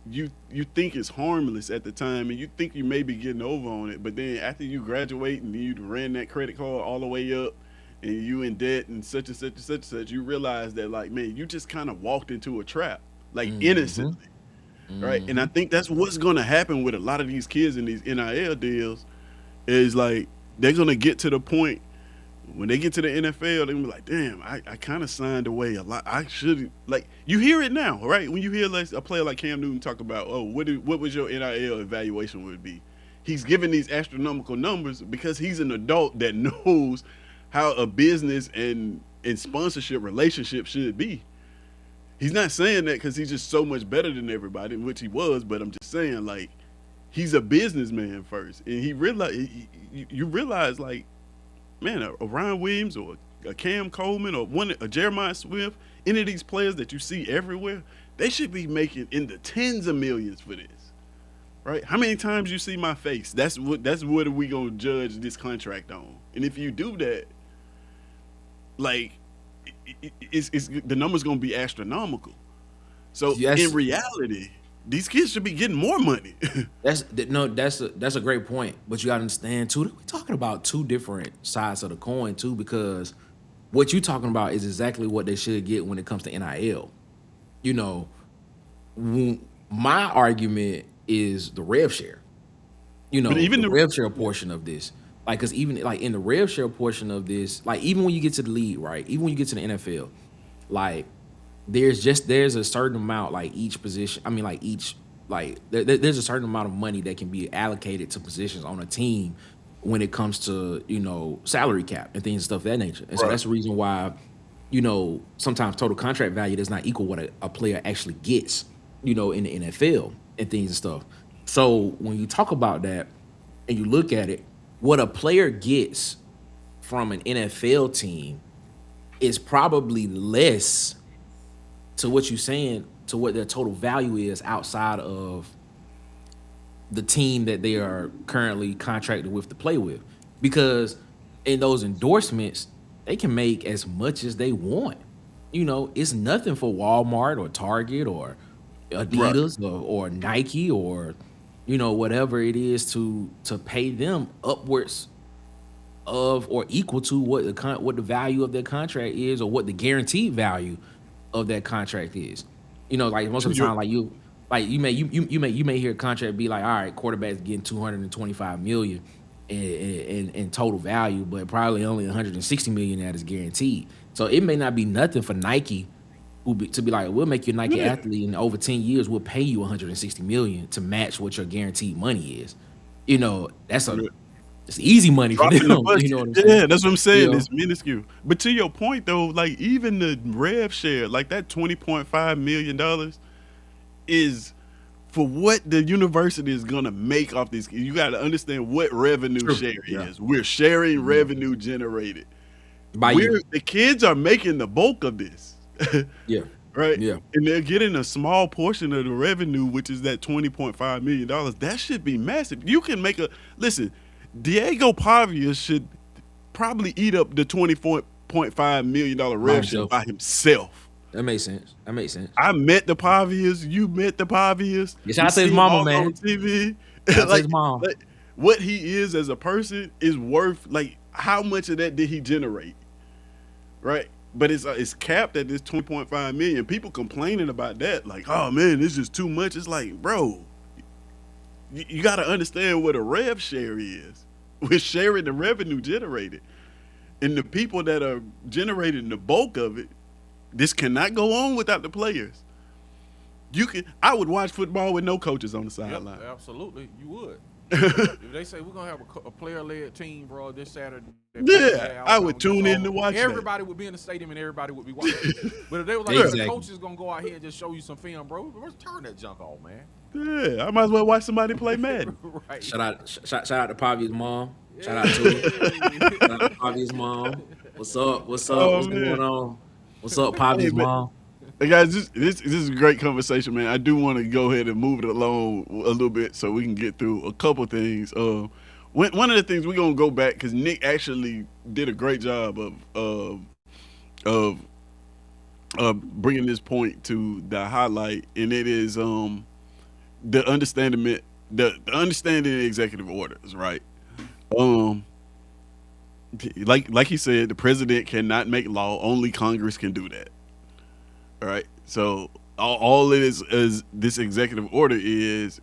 you think it's harmless at the time, and you think you may be getting over on it, but then after you graduate and you ran that credit card all the way up, and you in debt and such and such and such and such, you realize that like, man, you just kind of walked into a trap, like innocently, right? And I think that's what's gonna happen with a lot of these kids in these NIL deals, is like they're gonna get to the point when they get to the NFL, they're gonna be like, damn, I kind of signed away a lot. I should, like, you hear it now, right? When you hear like a player like Cam Newton talk about, oh, what was your NIL evaluation would be? he's giving these astronomical numbers because he's an adult that knows how a business and sponsorship relationship should be. He's not saying that because he's just so much better than everybody, which he was. But I'm just saying, like, he's a businessman first, and you realize, like, man, a Ryan Williams or a Cam Coleman or a Jeremiah Swift, any of these players that you see everywhere, they should be making in the tens of millions for this, right? How many times you see my face? That's what are we gonna judge this contract on? And if you do that, like, it's the number's gonna be astronomical. So in reality, these kids should be getting more money. That's a great point, but you gotta understand too that we're talking about two different sides of the coin too, because what you're talking about is exactly what they should get when it comes to NIL. You know, my argument is the rev share. You know, even the rev share portion of this, like, because even like in the rev share portion of this, like even when you get to the league, right? Even when you get to the NFL, like there's a certain amount, like each position. I mean, like there's a certain amount of money that can be allocated to positions on a team when it comes to, you know, salary cap and things and stuff of that nature. And so that's the reason why, you know, sometimes total contract value does not equal what a player actually gets, you know, in the NFL and things and stuff. So when you talk about that and you look at it, what a player gets from an NFL team is probably less to what you're saying, to what their total value is outside of the team that they are currently contracted with to play with. Because in those endorsements, they can make as much as they want. You know, it's nothing for Walmart or Target or Adidas or Nike or, you know, whatever it is to pay them upwards of or equal to what the value of their contract is, or what the guaranteed value of that contract is. You know, like most of the time, you may hear a contract be like, all right, quarterback's getting $225 million in total value, but probably only $160 million that is guaranteed. So it may not be nothing for Nike to be like, we'll make you a Nike athlete, and over 10 years we'll pay you $160 million to match what your guaranteed money is. You know, it's easy money for them. You know what I'm saying? Yeah, that's what I'm saying. You know? It's minuscule. But to your point though, like even the rev share, like that $20.5 million is for what the university is gonna make off these. You got to understand what revenue share is. We're sharing revenue generated. The kids are making the bulk of this. Right? Yeah. And they're getting a small portion of the revenue, which is that $20.5 million. That should be massive. You can make listen, Diego Pavia should probably eat up the $24.5 million rev share by himself. That makes sense. I met the Pavias. You met the Pavias. Yes, I say his mama, man. On TV. Like, his mom. Like, what he is as a person is worth, like, how much of that did he generate? Right? But it's capped at this $20.5 million. People complaining about that, like, oh man, this is too much. It's like, bro, you got to understand what a rev share is. We're sharing the revenue generated, and the people that are generating the bulk of it. This cannot go on without the players. I would watch football with no coaches on the sideline. Yep, absolutely, you would. If they say we're gonna have a player-led team, bro, this Saturday, I would tune in to watch. Everybody would be in the stadium and everybody would be watching. But if they were like, the coach is gonna go out here and just show you some film, bro, let's turn that junk off, man. Yeah, I might as well watch somebody play Madden. Right. Shout out to Pavia's mom. Shout out to her. Shout out to Pavia's mom. What's up? What's going on? What's up, Pavia's mom? Hey guys, this is a great conversation, man. I do want to go ahead and move it along a little bit so we can get through a couple things. One of the things we're gonna go back, because Nick actually did a great job of bringing this point to the highlight, and it is the understanding the executive orders, right? Like he said, the president cannot make law. Only Congress can do that. All right. So all it is this executive order is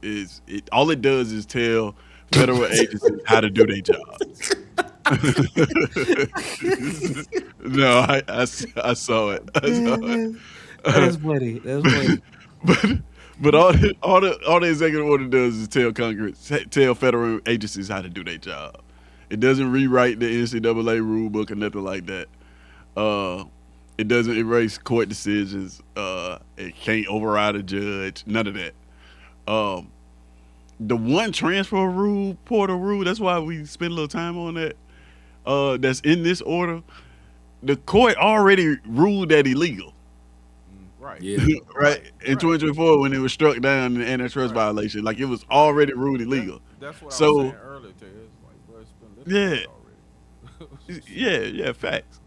all it does is tell federal agencies how to do their jobs. No, I saw it. That's funny. But all the executive order does is tell Congress, tell federal agencies how to do their job. It doesn't rewrite the NCAA rule book or nothing like that. Uh, it doesn't erase court decisions. It can't override a judge. None of that. Um, the one transfer rule, portal rule. That's why we spend a little time on that. That's in this order. The court already ruled that illegal. Right. Yeah. Right in 2024 when it was struck down in an antitrust Right. violation, like it was already ruled illegal. That's what I was So saying earlier to you. It's like, bro, it's been litigated already. yeah, facts.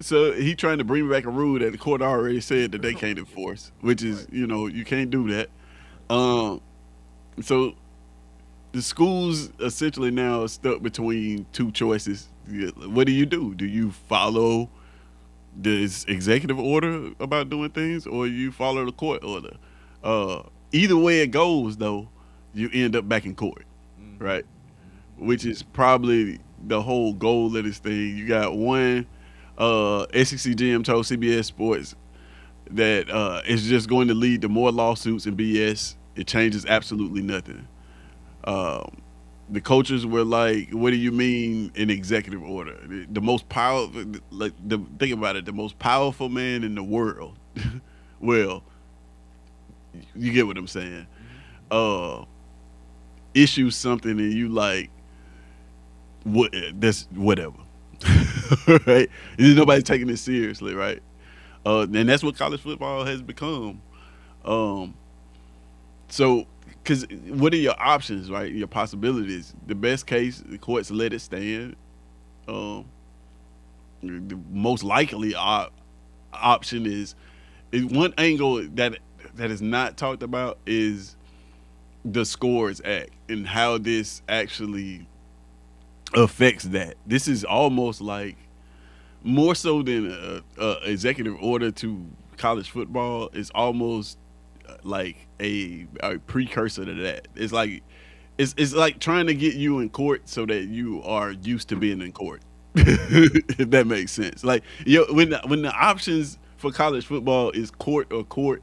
So he trying to bring back a rule that the court already said that they can't enforce, which is Right. you can't do that. Um, so the schools essentially now are stuck between two choices. What do? Do you follow this executive order about doing things, or you follow the court order? Uh, Either way it goes, though, you end up back in court, right? Which is probably the whole goal of this thing. You got one SECGM told CBS Sports that it's just going to lead to more lawsuits and BS. It changes absolutely nothing. Um, the coaches were like, "What do you mean an executive order? The most powerful, like, think about it, the most powerful man in the world." Well, you get what I'm saying. Uh, Issue something and you like, what? That's whatever, right? Nobody's taking it seriously, right? And that's what college football has become. Um, So, because what are your options, right? Your possibilities. The best case, the courts let it stand. Um, the most likely option is one angle that is not talked about is the Scores Act and how this actually affects that. This is almost like more so than a executive order to college football. It's almost like a precursor to that. It's like trying to get you in court so that you are used to being in court. If that makes sense. Like when the options for college football is court or court,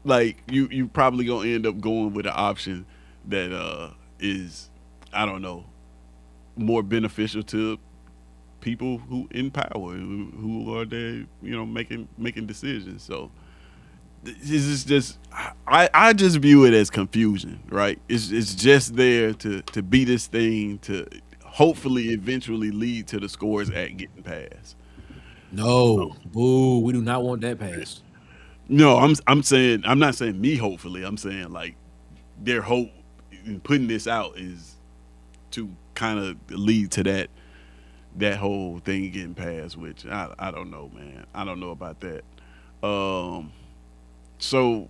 like you probably gonna end up going with an option that is, I don't know, more beneficial to people who in power, who are there, making decisions. So this is just, I just view it as confusion, right? It's just there to be this thing to hopefully eventually lead to the Scores Act getting passed. No. Boo. We do not want that passed. No, I'm saying, I'm not saying me hopefully. I'm saying like their hope in putting this out is to kind of lead to that whole thing getting passed, which I don't know, man. I don't know about that. Um, so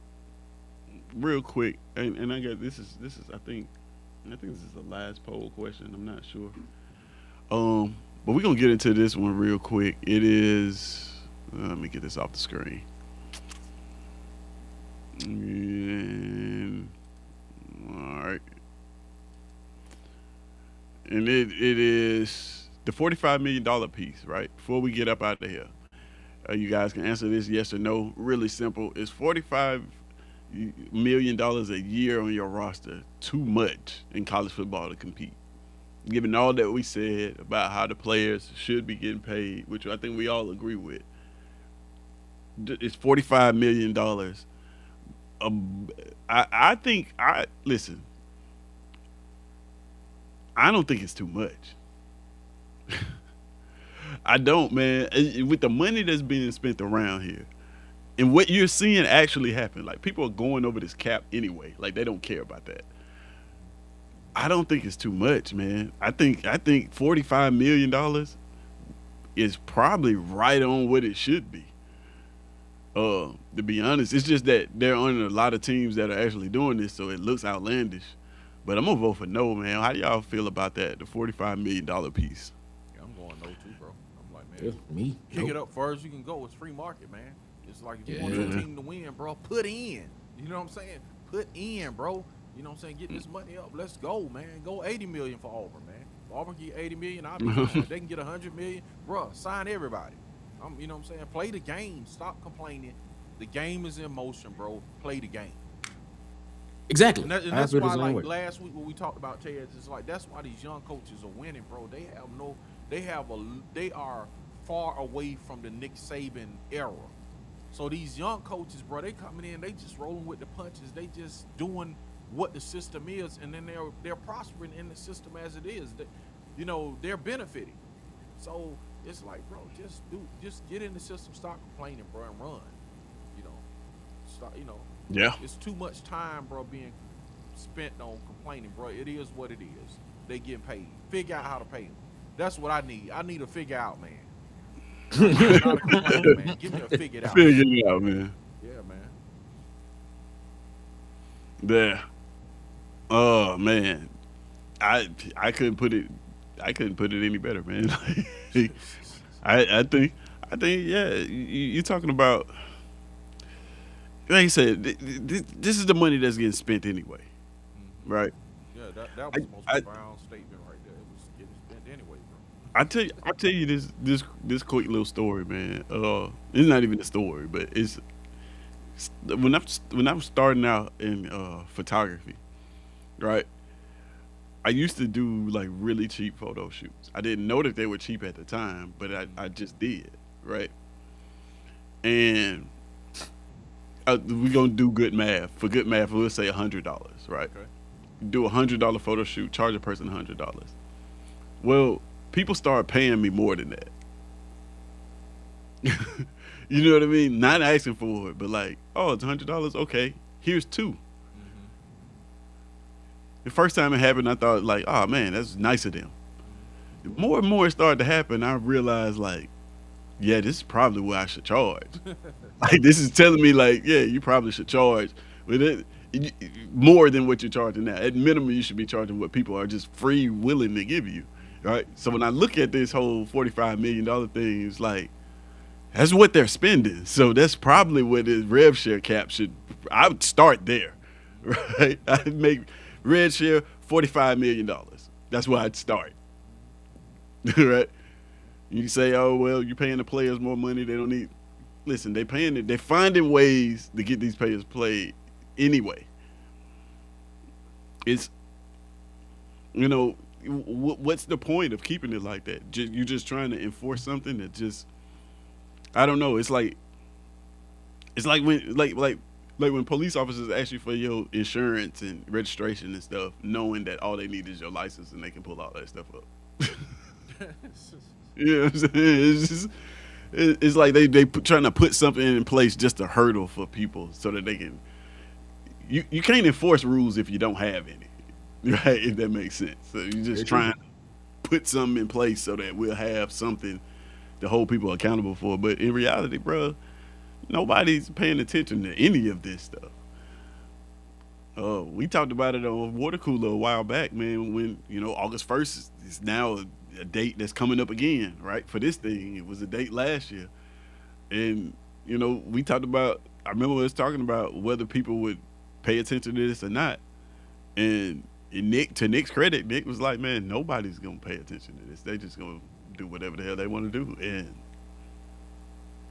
real quick, and I got this is I think this is the last poll question. I'm not sure. But we're gonna get into this one real quick. It is. Let me get this off the screen. And, all right, and it is the $45 million piece, right? Before we get up out of here, you guys can answer this yes or no. Really simple. Is $45 million a year on your roster too much in college football to compete? Given all that we said about how the players should be getting paid, which I think we all agree with, it's $45 million. I think I listen. I don't think it's too much. I don't, man. With the money that's being spent around here, and what you're seeing actually happen, like people are going over this cap anyway. Like they don't care about that. I don't think it's too much, man. I think $45 million is probably right on what it should be. To be honest, it's just that there aren't a lot of teams that are actually doing this, so it looks outlandish. But I'm gonna vote for no, man. How do y'all feel about that? The $45 million piece. Yeah, I'm going no too, bro. I'm like, Yeah, man, me. kick Nope. it up far as you can go. It's free market, man. It's like if you Yeah. want your team to win, bro, put in. You know what I'm saying? Put in, bro. You know what I'm saying? Get this money up. Let's go, man. Go 80 million for Auburn, man. If Auburn get 80 million, I'll be fine. If they can get 100 million, bro, sign everybody. You know what I'm saying? Play the game. Stop complaining. The game is in motion, bro. Play the game. Exactly. And I that's feel the why, same like way. last week when we talked about Teds, it's like that's why these young coaches are winning, bro. They are far away from the Nick Saban era. So these young coaches, bro, they coming in, they just rolling with the punches. They just doing what the system is, and then they're prospering in the system as it is. They're benefiting. So it's like, bro, just get in the system, stop complaining, bro, and run. You know, stop. Yeah. It's too much time, bro, being spent on complaining, bro. It is what it is. They getting paid. Figure out how to pay them. That's what I need. I need to figure out, man. Not a complainer, man. Give me a figure it out. Figure it out, man. Yeah, man. Yeah. Oh man, I couldn't put it. I couldn't put it any better, man. Like, I think yeah. You're talking about, like you said, this is the money that's getting spent anyway, Mhm. right? Yeah, that was the most I profound statement right there. It was getting spent anyway, bro. I tell you this quick little story, man. It's not even a story, but it's when I was starting out in photography, right? I used to do like really cheap photo shoots. I didn't know that they were cheap at the time, but I Mhm. just did, right? And we're gonna do good math. For good math, we'll say $100, right? Okay. Do $100 photo shoot, charge a person $100. Well, people start paying me more than that. You know what I mean? Not asking for it, but like, oh, it's $100. Okay, here's two. Mhm. The first time it happened, I thought like, oh man, that's nice of them. Mhm. The more and more it started to happen, I realized like, yeah, this is probably what I should charge. Like this is telling me like, yeah, you probably should charge with it more than what you're charging now. At minimum, you should be charging what people are just free willing to give you, right? So when I look at this whole $45 million thing, it's like that's what they're spending. So that's probably what his rev share cap should. I would start there, right? I'd make red share $45 million. That's where I'd start, right? You say, oh well, you're paying the players more money. They don't need. Listen, they paying it. They're finding ways to get these players played anyway. It's what's the point of keeping it like that? You're just trying to enforce something that just I don't know. It's like when like when police officers ask you for your insurance and registration and stuff, knowing that all they need is your license and they can pull all that stuff up. You know what I'm saying? It's like trying to put something in place just a hurdle for people so that they can. You can't enforce rules if you don't have any, right? If that makes sense. So you're just Very true. trying to put something in place so that we'll have something to hold people accountable for. But in reality, bro, nobody's paying attention to any of this stuff. We talked about it on Water Cooler a while back, man. When August 1st is now a date that's coming up again, right? For this thing, it was a date last year, and we talked about. I remember us talking about whether people would pay attention to this or not, and Nick's credit, Nick was like, "Man, nobody's gonna pay attention to this. They just gonna do whatever the hell they want to do." And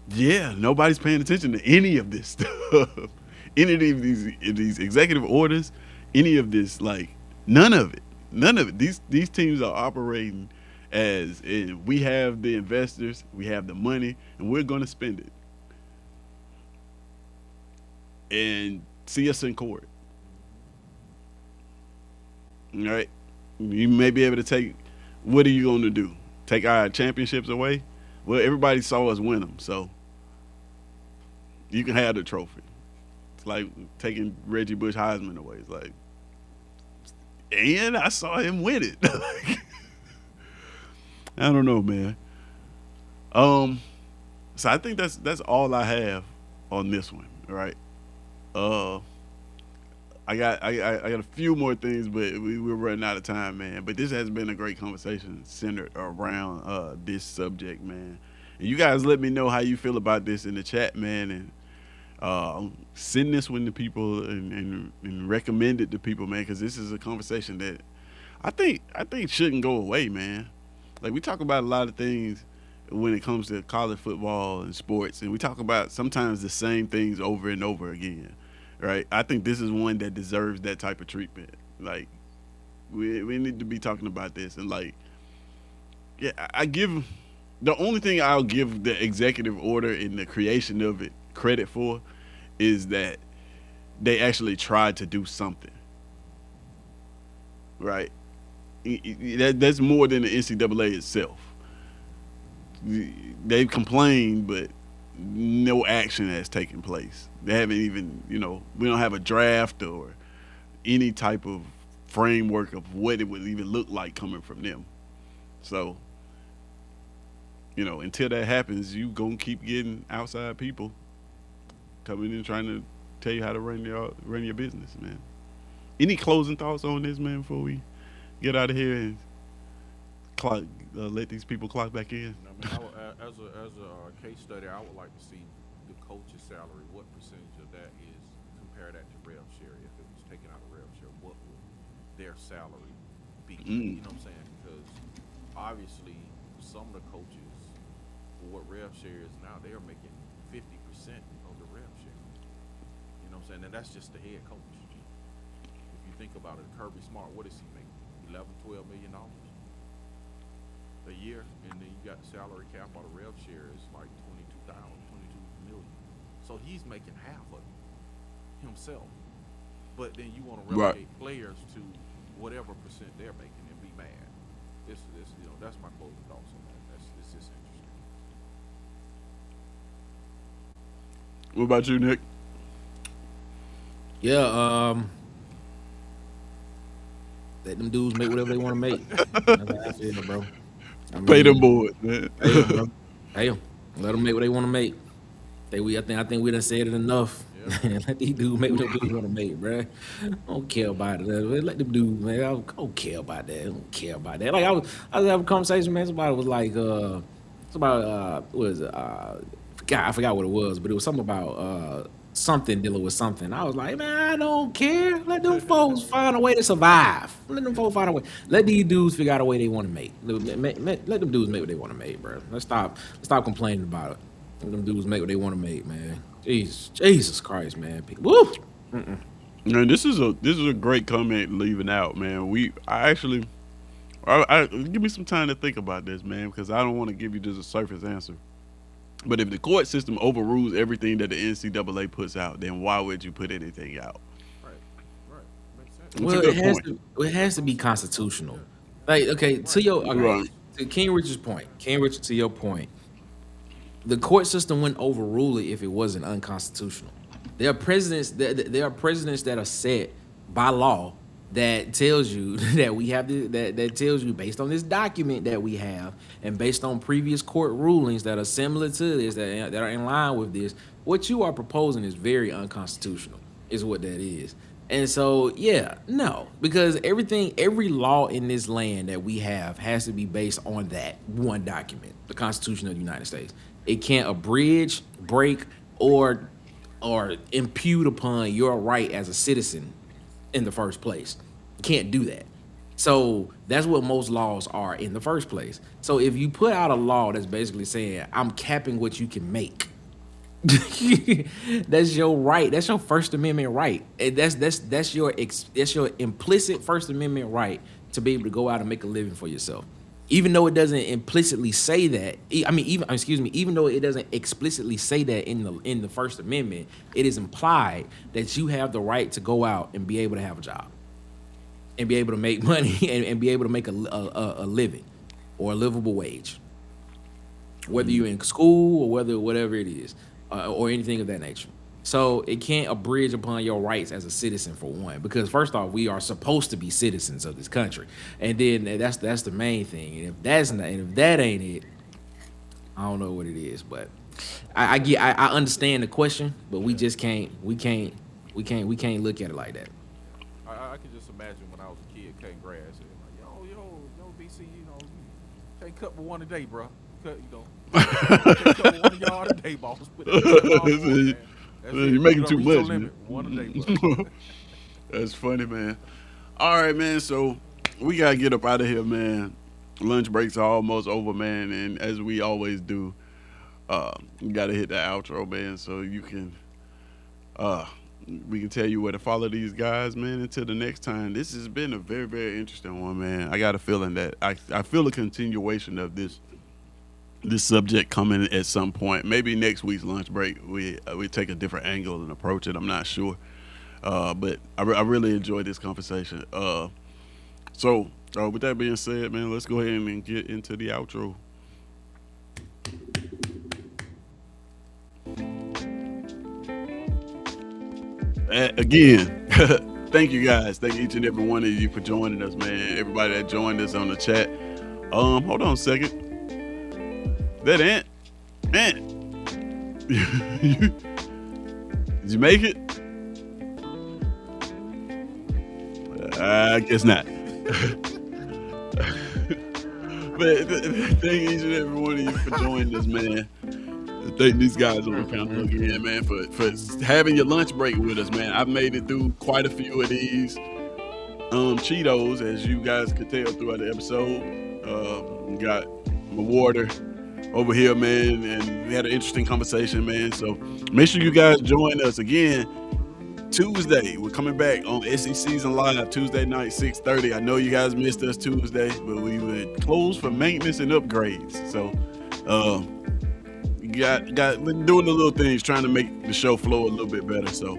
yeah, nobody's paying attention to any of this stuff. Any of these executive orders, any of this, like none of it. None of it. These teams are operating as we have the investors, we have the money, and we're going to spend it. And see us in court. All right. You may be able to take. What are you going to do? Take our championships away? Well, everybody saw us win them, so you can have the trophy. It's like taking Reggie Bush Heisman away. It's like, and I saw him win it. Like, I don't know, man. So I think that's all I have on this one. All right. Uh, I got a few more things, but we're running out of time, man. But this has been a great conversation centered around this subject, man. And you guys let me know how you feel about this in the chat, man, and send this one to people and recommend it to people, man, because this is a conversation that I think shouldn't go away, man. Like we talk about a lot of things when it comes to college football and sports, and we talk about sometimes the same things over and over again, right? I think this is one that deserves that type of treatment. Like we need to be talking about this, and like, yeah, I give the only thing I'll give the executive order and the creation of it credit for is that they actually tried to do something, right? That's more than the NCAA itself. They've complained, but no action has taken place. They haven't even, we don't have a draft or any type of framework of what it would even look like coming from them. So, until that happens, you gonna keep getting outside people coming in trying to tell you how to run your business, man. Any closing thoughts on this, man, before we get out of here and let these people clock back in? I mean, as a case study, I would like to see the coach's salary. What percentage of that is compare that to rev share? If it was taken out of rev share, what would their salary be? You know what I'm saying? Because obviously, some of the coaches, for what rev share is now, they are making 50% of the rev share. You know what I'm saying? And that's just the head coach. If you think about it, Kirby Smart, what is he making? 11, $12 million a year, and then you got the salary cap on the rev share is like 22 million. So he's making half of it himself. But then you want to relegate players to whatever percent they're making and be mad. This, that's my closing thoughts on that. This is interesting. What about you, Nick? Yeah, let them dudes make whatever they want to make. That's how I feel, bro. Pay them boys, man. Pay them, bro. Pay them. Let them make what they want to make. I think we done said it enough. Yeah. Let these dudes make what they want to make, bro. I don't care about it. Let them dudes, man. I don't care about that. I don't care about that. Like I was having a conversation, man. Somebody was like, what is it? I forgot what it was, but it was something about something dealing with something. I was like, man, I don't care. Let them folks find a way to survive. Let them folks find a way. Let these dudes figure out a way they want to make. Let them dudes make what they want to make, bro. Let's stop complaining about it. Let them dudes make what they want to make, man. Jesus Christ, man. Woo! Man, this is a great comment leaving out, man. I give me some time to think about this, man, because I don't want to give you just a surface answer. But if the court system overrules everything that the NCAA puts out, then why would you put anything out? Right. Makes sense. Well, it has to be constitutional. Like, okay, to King Richard's point. King Richard, to your point, the court system wouldn't overrule it if it wasn't unconstitutional. There are presidents that are set by law that tells you that we have that tells you, based on this document that we have and based on previous court rulings that are similar to this, that are in line with this, what you are proposing is very unconstitutional, is what that is. And so, because every law in this land that we have has to be based on that one document, the Constitution of the United States. It can't abridge, break, or impute upon your right as a citizen in the first place. You can't do that. So that's what most laws are in the first place. So if you put out a law that's basically saying, I'm capping what you can make, that's your right. That's your First Amendment right. And that's your implicit First Amendment right to be able to go out and make a living for yourself. Even though it doesn't implicitly say that, even though it doesn't explicitly say that in the First Amendment, it is implied that you have the right to go out and be able to have a job and be able to make money and be able to make a living or a livable wage, whether you're in school or whatever it is, or anything of that nature. So it can't abridge upon your rights as a citizen, for one, because first off, we are supposed to be citizens of this country, and then that's the main thing. And if that ain't it, I don't know what it is. But I understand the question, but we just can't look at it like that. I can just imagine when I was a kid cutting grass, and like, yo, DC, can't cut but one a day, bro. Can't cut one yard a day, boss. You're making too much, man. One a day, bro. That's funny, man. All right, man. So we gotta get up out of here, man. Lunch breaks are almost over, man, and as we always do, you gotta hit the outro, man, so you can uh we can tell you where to follow these guys, man. Until the next time, this has been a very, very interesting one, man. I got a feeling that I feel a continuation of this subject coming at some point. Maybe next week's lunch break we take a different angle and approach it. I'm not sure, but I really enjoyed this conversation. So with that being said, man, let's go ahead and get into the outro. Again, thank you guys. Thank each and every one of you for joining us, man. Everybody that joined us on the chat. Hold on a second. That Ant. Did you make it? I guess not. But thank each and every one of you for joining us, man. Thank these guys on the panel again, man, for having your lunch break with us, man. I've made it through quite a few of these Cheetos, as you guys could tell throughout the episode. Got my water over here, man, and we had an interesting conversation, man. So make sure you guys join us again Tuesday. We're coming back on SECZN Live Tuesday night, 6:30. I know you guys missed us Tuesday, but we were closed for maintenance and upgrades. So got doing the little things, trying to make the show flow a little bit better. So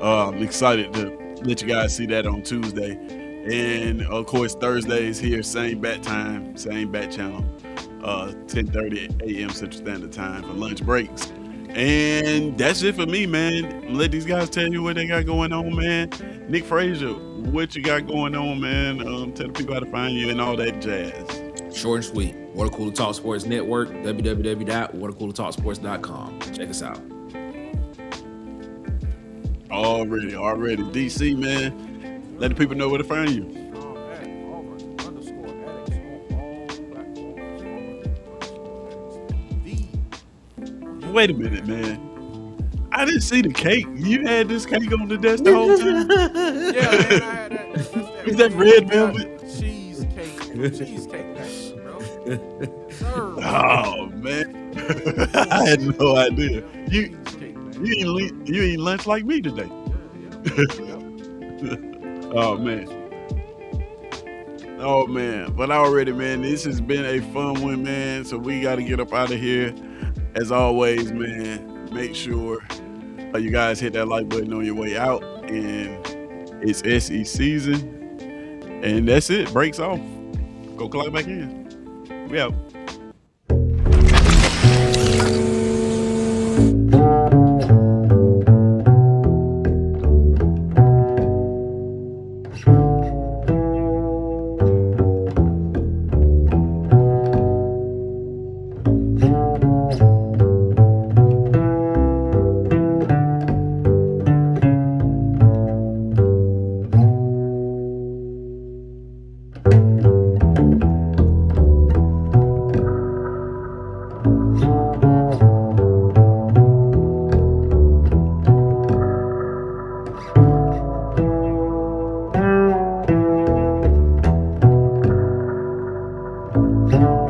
I'm excited to let you guys see that on Tuesday. And of course Thursdays here, same bat time, same bat channel, 10:30 a.m. Central Standard Time for lunch breaks. And that's it for me, man. Let these guys tell you what they got going on, man. Nick Frazier, what you got going on, man? Tell the people how to find you and all that jazz. Short and sweet. Water Cooler Talk Sports Network, www.watercoolertalksports.com. Check us out. Already. DC, man. Let the people know where to find you. At Auburn_addicts on all platforms. Wait a minute, man. I didn't see the cake. You had this cake on the desk the whole time? Yeah, man, I had that. Is that red velvet? Cheesecake package, bro. Sir. Oh, man. I had no idea. You eat lunch like me today. Yeah. Oh man, but already, man, this has been a fun one, man. So we got to get up out of here. As always, man, make sure you guys hit that like button on your way out. And it's SECZN, and that's it. Breaks off. Go clock back in. We out. Thank you.